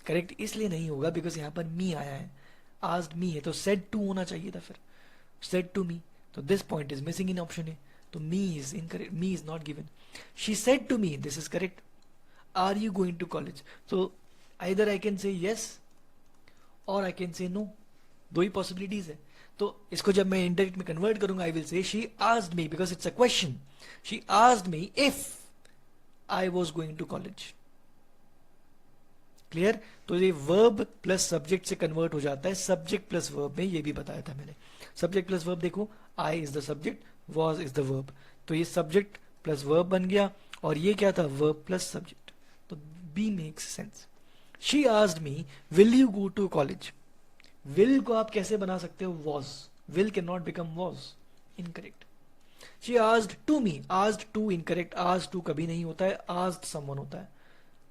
करेक्ट इसलिए नहीं होगा बिकॉज यहाँ पर मी आया है, asked me है, तो said to होना चाहिए था. फिर said to me, तो this point is missing in option A. तो me is incorrect, me is not given. She said to me, this is correct. Are you going to college? So either I can say yes or I can say no. दो ही possibilities है. तो इसको जब मैं indirect में convert करूंगा, I will say she asked me because it's a question. She asked me if I was going to college. Clear? तो ये verb plus subject से convert हो जाता है. Subject plus verb में ये भी बताया था मैंने. Subject plus verb देखो, I is the subject, was is the verb. तो ये subject प्लस वर्ब बन गया, और ये क्या था, वर्ब प्लस सब्जेक्ट, तो B makes sense. She asked me will you go to college. Will को आप कैसे बना सकते हो, was. Will can not become was, incorrect. She asked to me, asked to incorrect, asked to कभी नहीं होता है, आस्क्ड समवन होता है.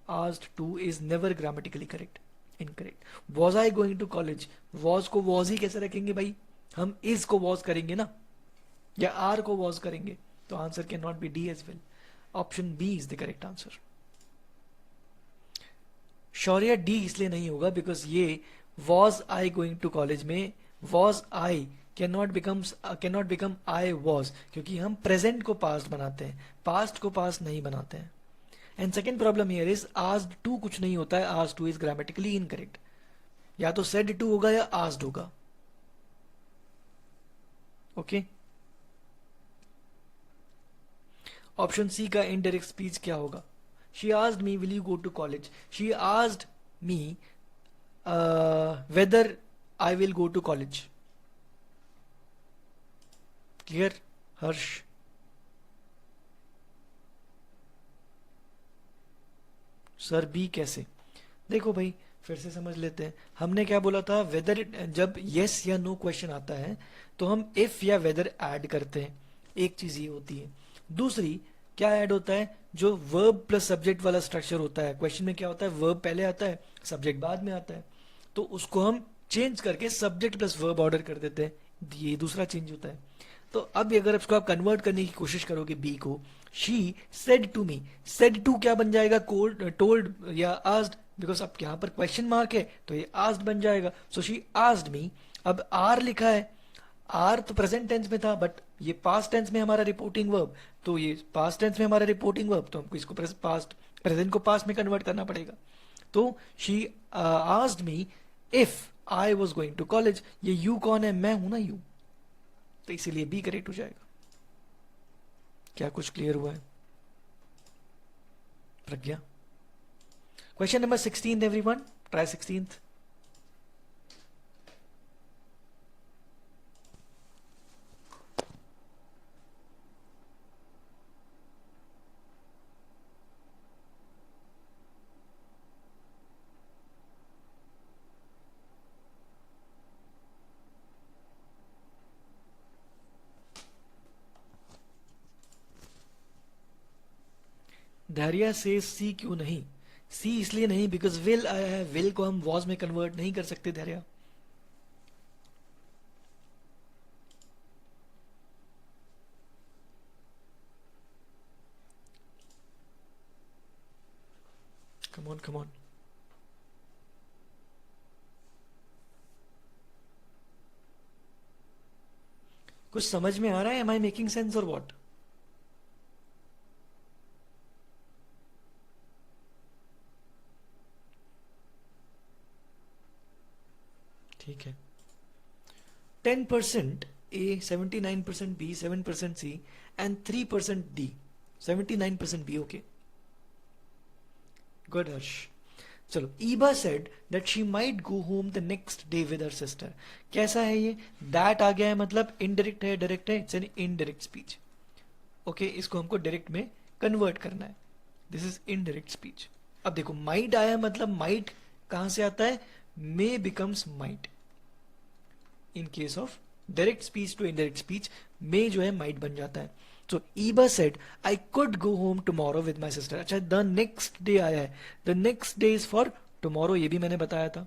Asked to is never grammatically correct, incorrect. Was I going to college, was को was ही कैसे रखेंगे भाई, हम इज को वॉज करेंगे ना, या आर को वॉज करेंगे, तो answer can not be D as well. Option B is the correct answer. Shaurya D इसलिए नहीं होगा बिकॉज ये was I going to college में was I can not become I was, क्योंकि हम प्रेजेंट को पास्ट बनाते हैं, पास्ट को पास्ट नहीं बनाते हैं. And second problem here is asked to कुछ नहीं होता है, asked to is grammatically incorrect. या तो सेड टू होगा या आस्क्ड होगा. ओके, ऑप्शन सी का इनडायरेक्ट स्पीच क्या होगा. She asked me will you go to college, she asked me whether I will go to college. Clear Harsh? Sir B कैसे, देखो भाई फिर से समझ लेते हैं. हमने क्या बोला था, वेदर, जब यस या नो क्वेश्चन आता है तो हम इफ या वेदर ऐड करते हैं, एक चीज ये होती है. दूसरी क्या ऐड होता है, जो वर्ब प्लस सब्जेक्ट वाला स्ट्रक्चर होता है. क्वेश्चन में क्या होता है, वर्ब पहले आता है, सब्जेक्ट बाद में आता है, तो उसको हम चेंज करके सब्जेक्ट प्लस वर्ब ऑर्डर कर देते हैं, ये दूसरा चेंज होता है. तो अब अगर इसको आप कन्वर्ट करने की कोशिश करोगे बी को, she said to me, said to क्या बन जाएगा, टोल्ड या आस्क्ड, बिकॉज अब यहाँ पर क्वेश्चन मार्क है तो ये आस्क्ड बन जाएगा. सो शी आस्क्ड मी. अब आर लिखा है, आर तो प्रेजेंट टेंस में था, बट ये पास्ट टेंस में हमारा रिपोर्टिंग वर्ब, तो ये पास्ट टेंस में हमारा रिपोर्टिंग वर्ब, तो हमको इसको प्रेजेंट को पास्ट में कन्वर्ट करना पड़ेगा. तो she asked me if I was going to college. ये यू कौन है, मैं हूं ना यू, तो इसीलिए बी करेक्ट हो जाएगा. क्या कुछ क्लियर हुआ है Pragya? Question number 16 everyone, try 16th. धैर्य से सी क्यों नहीं, सी इसलिए नहीं बिकॉज विल आया है, विल को हम वॉज में कन्वर्ट नहीं कर सकते धैर्य. कम ऑन कम ऑन. कुछ समझ में आ रहा है, एम आई मेकिंग सेंस और व्हाट? ठीक है. 10% A, 79% B, 7% C and 3% D. 79% B. Okay. Good, Harsh. चलो, Eva said that she might go home the next day with her sister. कैसा है ये? That आ गया है, मतलब indirect है, direct है, it's an indirect speech. Okay, इसको हमको direct में convert करना है. This is indirect speech. अब देखो, might आया, मतलब might कहां से आता है, may becomes might. In case of direct speech to indirect speech, may जो है might बन जाता है. So Eva said, I could go home tomorrow with my sister. अच्छा, the next day आया है. The next day is for tomorrow. ये भी मैंने बताया था,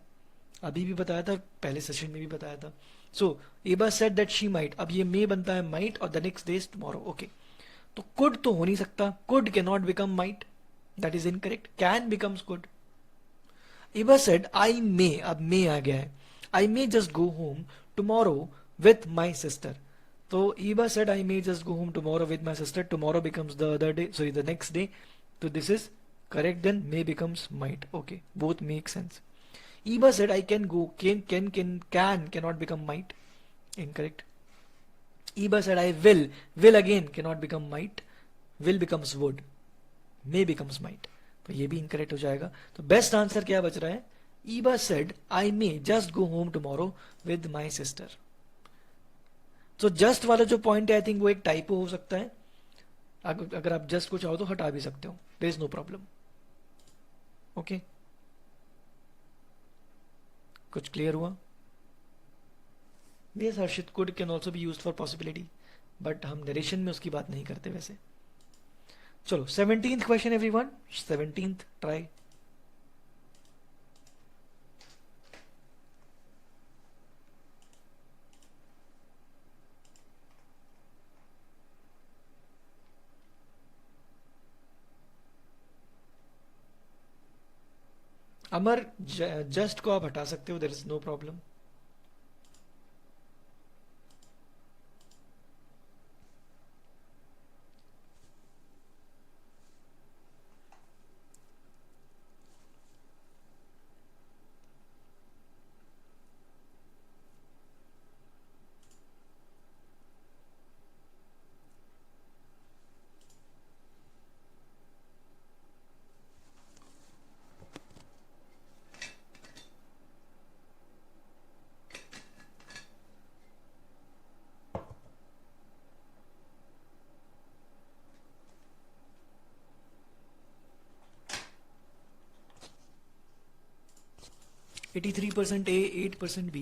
अभी भी बताया था, पहले सेशन में भी बताया था. So Eva said that she might. अब ये may बनता है might और the next day is tomorrow. Okay. तो could तो हो नहीं सकता. Could cannot become might. That is incorrect. Can becomes could. Eva said, I may. अब may आ गया है. I may just go home tomorrow with my sister. So Eva said, I may just go home tomorrow with my sister. Tomorrow becomes the other day, sorry, the next day. So this is correct. Then may becomes might. Okay, both make sense. Eva said, I can go. Cannot become might. Incorrect. Eva said, I will. Will again cannot become might. Will becomes would. May becomes might. तो ये भी incorrect हो जाएगा. तो best answer क्या बच रहा है? Eva said, I may just go home tomorrow with my sister. तो जस्ट वाला जो पॉइंट है, आई थिंक वो एक टाइपो हो सकता है. अगर आप जस्ट को चाहो तो हटा भी सकते हो, there is no problem. Okay, कुछ क्लियर हुआ? Yes, Harshit could can also be used for possibility, but हम नरेशन में उसकी बात नहीं करते वैसे। चलो 17th question everyone, 17th try. Amar, just को आप हटा सकते हो, there is no problem. (83% A, 8% B,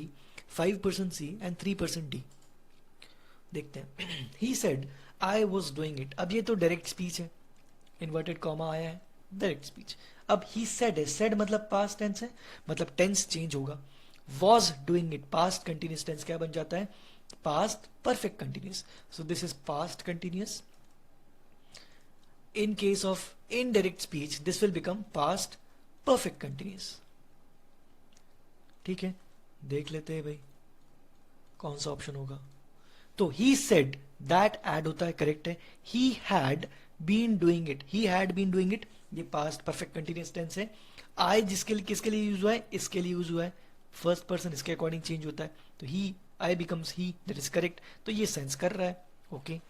5% C and 3% D। देखते हैं। He said I was doing it। अब ये तो डायरेक्ट स्पीच है, इन्वर्टेड कॉमा आया है, डायरेक्ट स्पीच। अब he said है, said मतलब पास्ट टेंस है, मतलब टेंस चेंज होगा। was doing it, past continuous tense क्या बन जाता है? Past perfect continuous. So this is past continuous. In case of indirect speech, this will become past perfect continuous। ठीक है, देख लेते हैं भाई कौन सा ऑप्शन होगा। तो he said, that add होता है, करेक्ट है। he had been doing it, he had been doing it, ये पास्ट परफेक्ट कंटिन्यूस टेंस है। I जिसके लिए, किसके लिए यूज हुआ है? इसके लिए यूज हुआ है, फर्स्ट पर्सन इसके अकॉर्डिंग चेंज होता है, तो he, I becomes he, that is correct। तो ये सेंस कर रहा है, okay.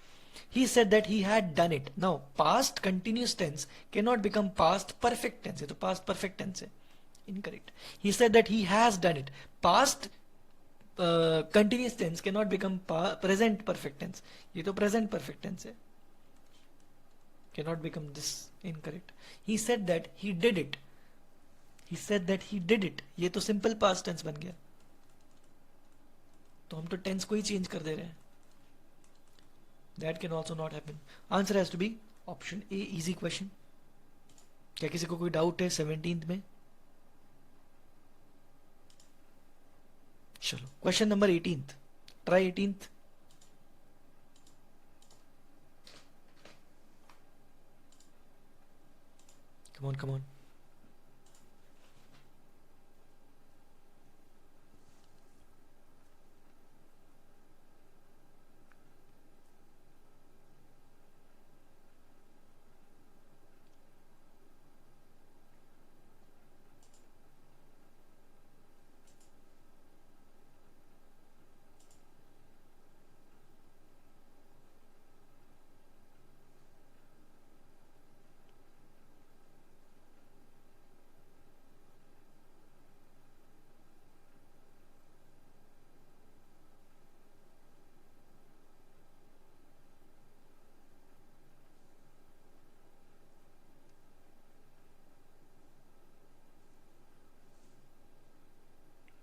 He said that he had done it। Now past continuous tense cannot become past perfect tense, ये तो past perfect tense है, incorrect। He said that he has done it। Past continuous tense cannot become present perfect tense, ये तो present perfect tense है, cannot become this, incorrect। He said that he did it। He said that he did it, ये तो simple past tense बन गया, तो हम तो tense को ही change कर दे रहे हैं। That can also not happen। Answer has to be option A, easy question। क्या किसी को कोई डाउट है 17th में? चलो question number 18th, try 18th। Come on, come on.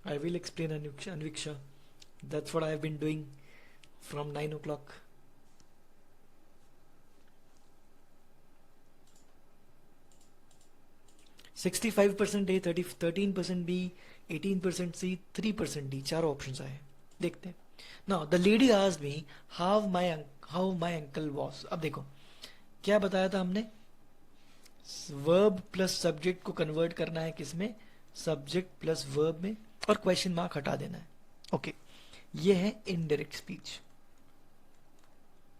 I will explain, Anviksha. That's what I have been doing from 9 o'clock. (65% A, 13% B, 18% C, 3% D, चार options आए, देखते हैं। Now the lady asked me how my uncle was। अब देखो क्या बताया था हमने, वर्ब प्लस सब्जेक्ट को कन्वर्ट करना है किसमें? सब्जेक्ट प्लस वर्ब में, और क्वेश्चन मार्क हटा देना है, ओके। ये है indirect speech.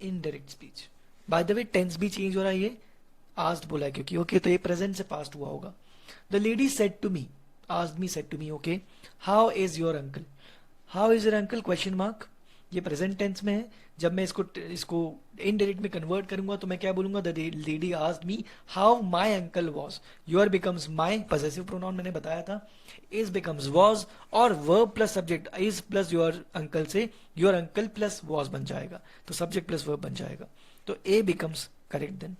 Indirect speech, by the way tense भी चेंज हो रहा है, ये आस्क्ड बोला है क्योंकि, ओके, तो ये प्रेजेंट से पास्ट हुआ होगा। The lady said to me, asked me, said to me, okay. How is your uncle? How is your uncle question mark, ये प्रेजेंट टेंस में है। जब मैं इसको इनडायरेक्ट में कन्वर्ट करूंगा तो मैं क्या बोलूंगा? The lady asked me how my uncle was. Your becomes my, possessive pronoun मैंने बताया था। इज बिकम्स वाज, और verb plus subject, is plus your uncle से योर अंकल प्लस वाज बन जाएगा, तो सब्जेक्ट प्लस वर्ब बन जाएगा। तो A becomes correct then.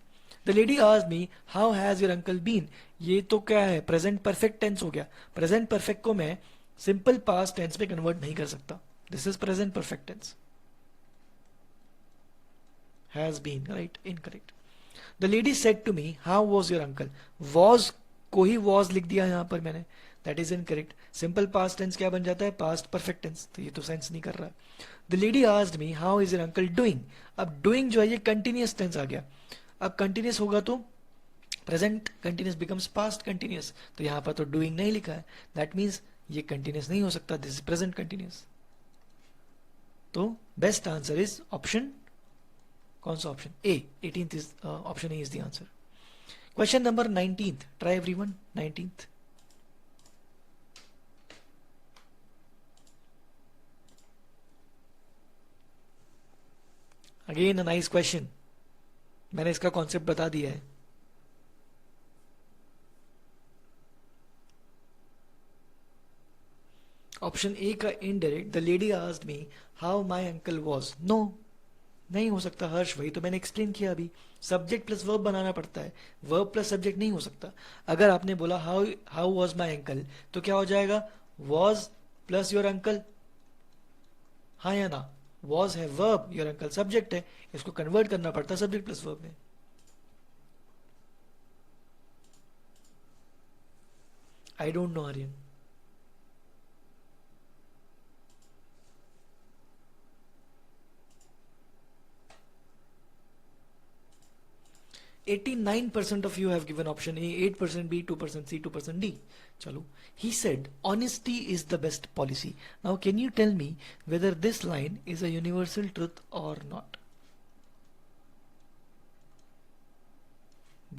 The lady asked me how has your uncle been. ये तो क्या है, प्रेजेंट परफेक्ट टेंस हो गया. प्रेजेंट परफेक्ट को मैं सिंपल पास्ट टेंस में कन्वर्ट नहीं कर सकता. This is present perfect tense. Has been, right? Incorrect. The lady said to me, how was your uncle? Was को ही was लिख दिया यहाँ पर मैंने. That is incorrect. Simple past tense क्या बन जाता है? Past perfect tense. तो ये तो सेंस नहीं कर रहा. The lady asked me, how is your uncle doing? अब doing जो है ये continuous tense आ गया. अब continuous होगा तो present continuous becomes past continuous. तो यहाँ पर तो doing नहीं लिखा है. That means ये continuous नहीं हो सकता. This is present continuous. तो best answer is option. कौन सा option? A. 18th is option A is the answer. Question number 19th. Try everyone. 19th. Again a nice question. मैंने इसका कॉन्सेप्ट बता दिया है. ऑप्शन ए का indirect. The lady asked me how my uncle was. No, नहीं हो सकता हर्ष. वही तो मैंने एक्सप्लेन किया अभी. सब्जेक्ट प्लस वर्ब बनाना पड़ता है. वर्ब प्लस सब्जेक्ट नहीं हो सकता. अगर आपने बोला हाउ वाज माय अंकल तो क्या हो जाएगा? Was plus your uncle. हाँ या ना? वाज है वर्ब, योर अंकल सब्जेक्ट है. इसको कन्वर्ट करना पड़ता है सब्जेक्ट प्लस वर्ब में. I don't know Aryan. %89% of you have given option A, 8% B, 2% C, 2% D. Chalo. He said, honesty is the best policy. Now, can you tell me whether this line is a universal truth or not?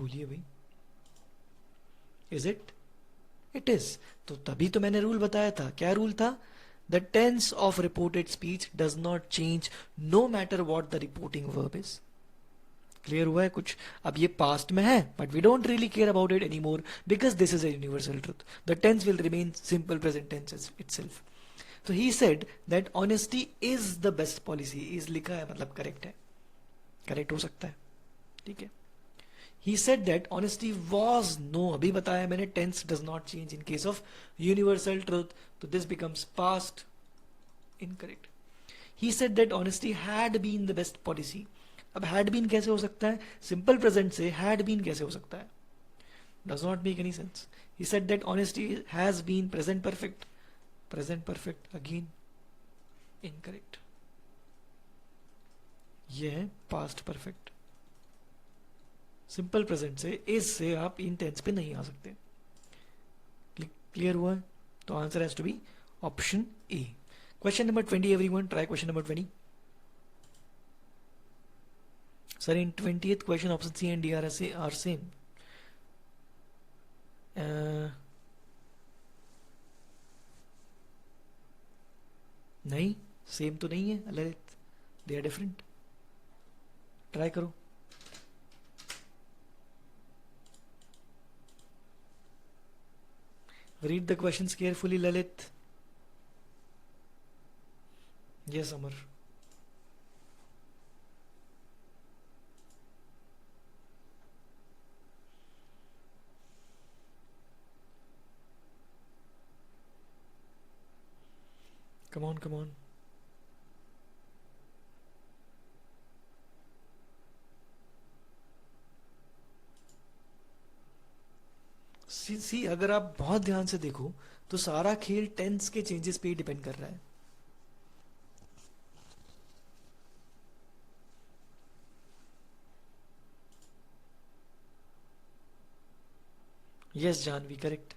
बोलिए भाई. Is it? It is. तो तभी तो मैंने rule बताया था. क्या rule था? The tense of reported speech does not change no matter what the reporting verb is. Clear हुआ है कुछ? अब ये पास्ट में है but we don't really care about it any more because this is a universal truth. The tense will remain simple present tense itself. तो he said that honesty is the best policy. Is लिखा है मतलब correct है. Correct हो सकता है. ठीक है. He said that honesty was. No, अभी बताया मैंने tense does not change in case of universal truth. तो this becomes past. Incorrect. He said that honesty had been the best policy. अब हैड बीन कैसे हो सकता है? सिंपल प्रेजेंट से हैड बीन कैसे हो सकता है? Does not make any sense. He said that honesty has been present perfect. Present perfect again incorrect. ये है पास्ट परफेक्ट. सिंपल प्रेजेंट से इज से आप इन टेंस पे नहीं आ सकते. क्लियर हुआ है? तो answer has to be option A. Question number 20 everyone. Try question number 20. Sir, in 20th question, option C and D are same. नहीं, सेम तो नहीं है Lalit. They are different. Try करो. Read the questions carefully Lalit. Yes Amar. Come on, come on. See अगर आप बहुत ध्यान से देखो तो सारा खेल टेंस के चेंजेस पे ही डिपेंड कर रहा है. Yes Janvi correct.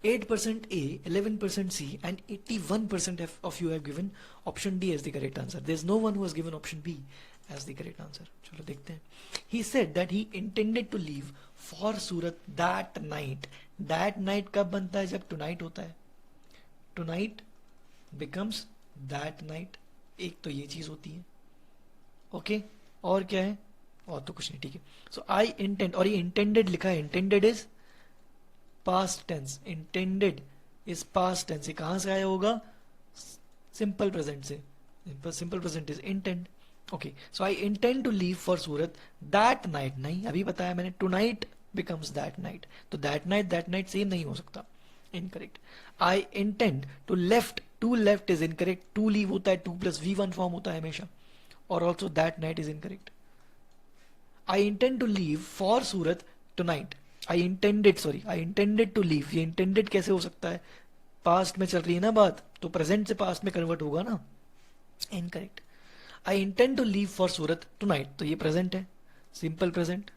8% A, 11% C and 81% of you have given option D as the correct answer. There is no one who has given option B as the correct answer. चलो देखते हैं. He said that he intended to leave for Surat that night. That night कब बनता है? जब tonight होता है. Tonight becomes that night. एक तो ये चीज होती है. ओके और क्या है? और तो कुछ नहीं. ठीक है. So I intend और ये intended लिखा है. Intended is past tense. Intended is past tense. कहां से आया होगा? सिंपल प्रेजेंट से. Simple present is intend. Okay, so I intend to leave for Surat that night, नहीं अभी बताया मैंने, tonight becomes that night, तो दैट नाइट सेम नहीं हो सकता, incorrect. I intend to left, to left is incorrect, to leave होता है 2+V1 फॉर्म होता है हमेशा, और also that night is incorrect. I intend to leave for Surat tonight, I intended to leave, ये इंटेंडेड कैसे हो सकता है, पास्ट में चल रही है ना बात, तो प्रेजेंट से पास्ट में कन्वर्ट होगा ना, incorrect. I intend to leave for Surat tonight, तो ये प्रेजेंट है, simple present.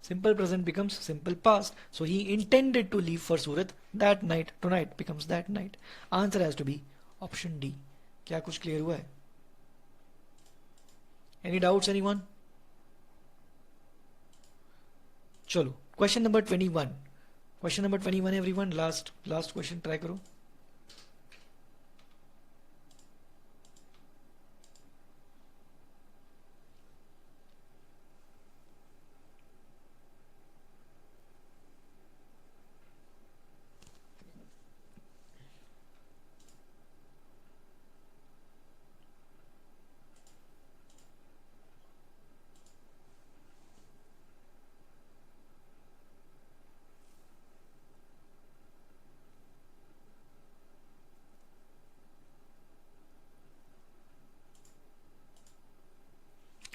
Simple present becomes simple past. So he intended to leave for Surat that night. Tonight becomes that night. Answer has to be option D. क्या कुछ clear हुआ है? Any doubts, anyone? चलो, question number 21. Question number 21 everyone. Last question try करो.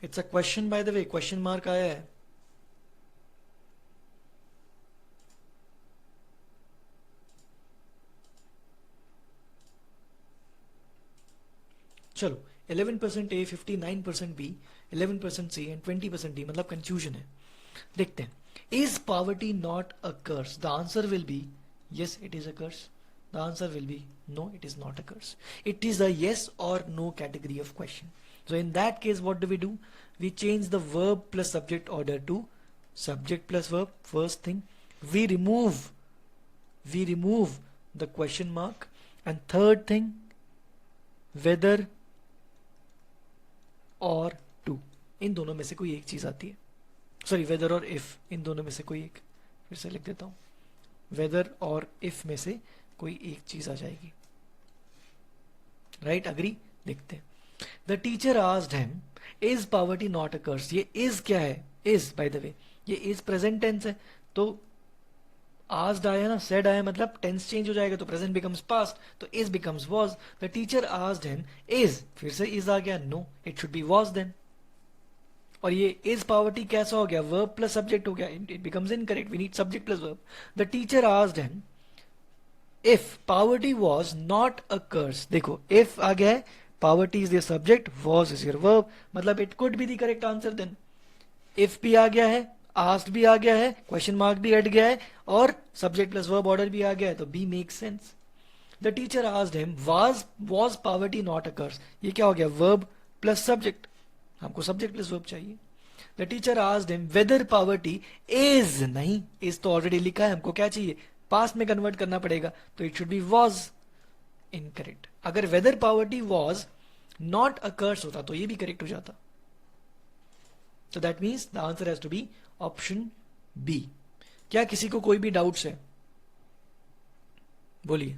It's a question by the way, question mark आया है. चलो, 11% A, 59% B, 11% C and 20% D, मतलब confusion है. देखते हैं. Is poverty not a curse? The answer will be yes, it is a curse. The answer will be no, it is not a curse. It is a yes or no category of question. So in that case, what do? We change the verb plus subject order to subject plus verb. First thing, we remove the question mark, and third thing, whether or to, इन दोनों में से कोई एक चीज आती है. Sorry, weather और if, इन दोनों में से कोई एक, फिर से लिख देता हूं, वेदर और इफ में से कोई एक चीज आ जाएगी. Right, agree. देखते हैं. The teacher asked him, is poverty not a curse. ये इज क्या है? इज, बाय द वे, ये इज प्रेजेंट टेंस है, तो आस्क्ड आया ना, सेड आया, मतलब टेंस चेंज हो जाएगा, तो प्रेजेंट बिकम्स पास्ट, तो is becomes was. The teacher asked him is, फिर से इज आ गया, no it should be was then. और ये इज पॉवर्टी कैसा हो गया? वर्ब प्लस सब्जेक्ट हो गया, it becomes incorrect, we need subject plus verb. The teacher asked him if poverty was not a curse. देखो, इफ आ गया है, poverty is the subject, was is your verb, मतलब it could be the correct answer then. If भी आ गया है, asked भी आ गया है, क्वेश्चन मार्क भी हट गया है, और सब्जेक्ट प्लस वर्ब ऑर्डर भी आ गया है, तो B makes sense. The teacher asked him was poverty not a curse. ये क्या हो गया? वर्ब प्लस सब्जेक्ट, हमको सब्जेक्ट प्लस वर्ब चाहिए. The teacher asked him whether poverty is, नहीं, इज तो ऑलरेडी लिखा है, हमको क्या चाहिए? पास्ट में कन्वर्ट करना पड़ेगा, तो it should be was. Incorrect. अगर whether poverty was not a curse होता तो ये भी करेक्ट हो जाता. So that means the answer has to be option B. क्या किसी को कोई भी डाउट्स है? बोलिए.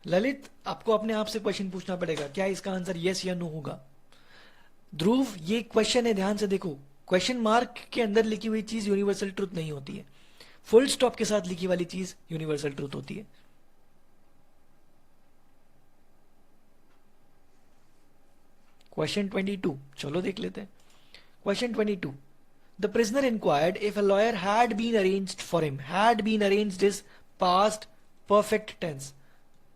ललित, आपको अपने आप से क्वेश्चन पूछना पड़ेगा, क्या इसका आंसर यस या नो होगा? ध्रुव, ये क्वेश्चन है, ध्यान से देखो. क्वेश्चन मार्क के अंदर लिखी हुई चीज यूनिवर्सल ट्रूथ नहीं होती है, फुल स्टॉप के साथ लिखी वाली चीज यूनिवर्सल ट्रूथ होती है. क्वेश्चन 22, चलो देख लेते हैं. Question 22, the prisoner enquired if a lawyer had been arranged for him. Had been arranged is past perfect tense.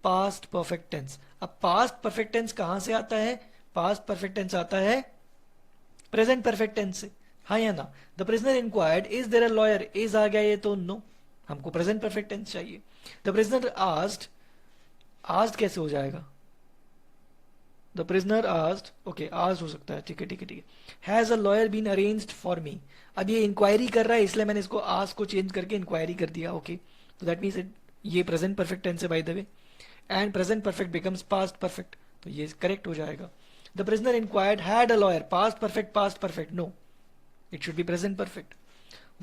Past perfect tense. अब पास्ट परफेक्ट टेंस कहां से आता है? पास्ट परफेक्ट टेंस आता है प्रेजेंट परफेक्ट टेंस से, हाँ या ना? The prisoner inquired is there a lawyer, is आ गया, ये तो नो, हमको प्रेजेंट परफेक्ट टेंस चाहिए. द प्रिजनर आस्क्ड, आस्क्ड कैसे हो जाएगा? The prisoner asked, okay, asked हो सकता है, ठीक है ठीक है ठीक है. Has a lawyer been arranged for me. अब ये इंक्वायरी कर रहा है, इसलिए मैंने इसको आस्क को चेंज करके इंक्वायरी कर दिया. ओके, तो दैट मीन्स ये प्रेजेंट परफेक्ट टेंस है by the way, and present perfect becomes past perfect, तो ये करेक्ट हो जाएगा. The prisoner enquired had a lawyer, past perfect, no, it should be present perfect.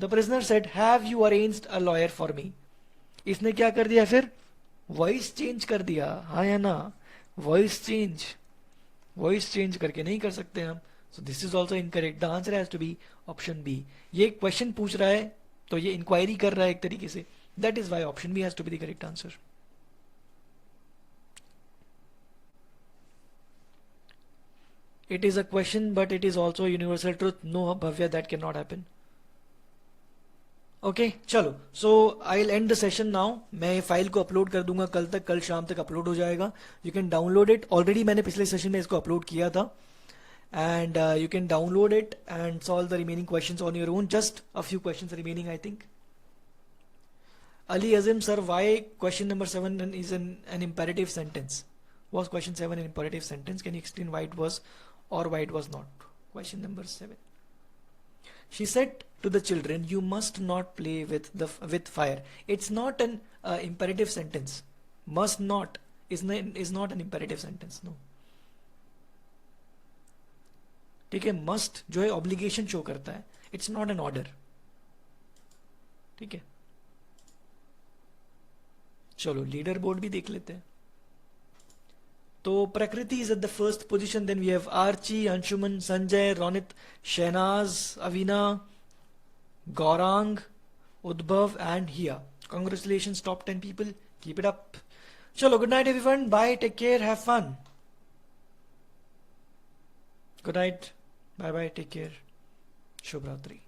The prisoner said have you arranged a lawyer for me. इसने क्या कर दिया फिर? Voice change कर दिया, हाँ या ना? वॉइस चेंज करके नहीं कर सकते हम, so this is also incorrect, the answer has to be option B. ये क्वेश्चन पूछ रहा है तो ये इंक्वायरी कर रहा है एक तरीके से, that is why option B has to be the correct answer. It is a question, but it is also a universal truth. No, Bhavya, that cannot happen. Okay चलो, so I will end the session now. मैं file को upload कर दूंगा कल तक, कल शाम तक अपलोड हो जाएगा। You can download it, already मैंने पिछले सेशन में इसको अपलोड किया था, and you can download it and solve the remaining questions on your own. Just a few questions remaining I think. Ali Azim sir, why question number 7 is an imperative sentence? Was question 7 an imperative sentence? Can you explain why it was or why it was not? Question number 7. She said to the children, "You must not play with fire." It's not an imperative sentence. Must not is not an imperative sentence. No. ठीक है, must जो है obligation show करता है, it's not an order. ठीक है, चलो leader board भी देख लेते हैं। तो Prakriti is at the first position, then we have Archi, Anshuman, Sanjay, Ronit, Shehnaz, Avina, Gaurang, Udbhav and Hiya. Congratulations top 10 people, keep it up. चलो good night everyone, bye, take care, have fun. Good night, bye bye, take care, शुभ रात्रि।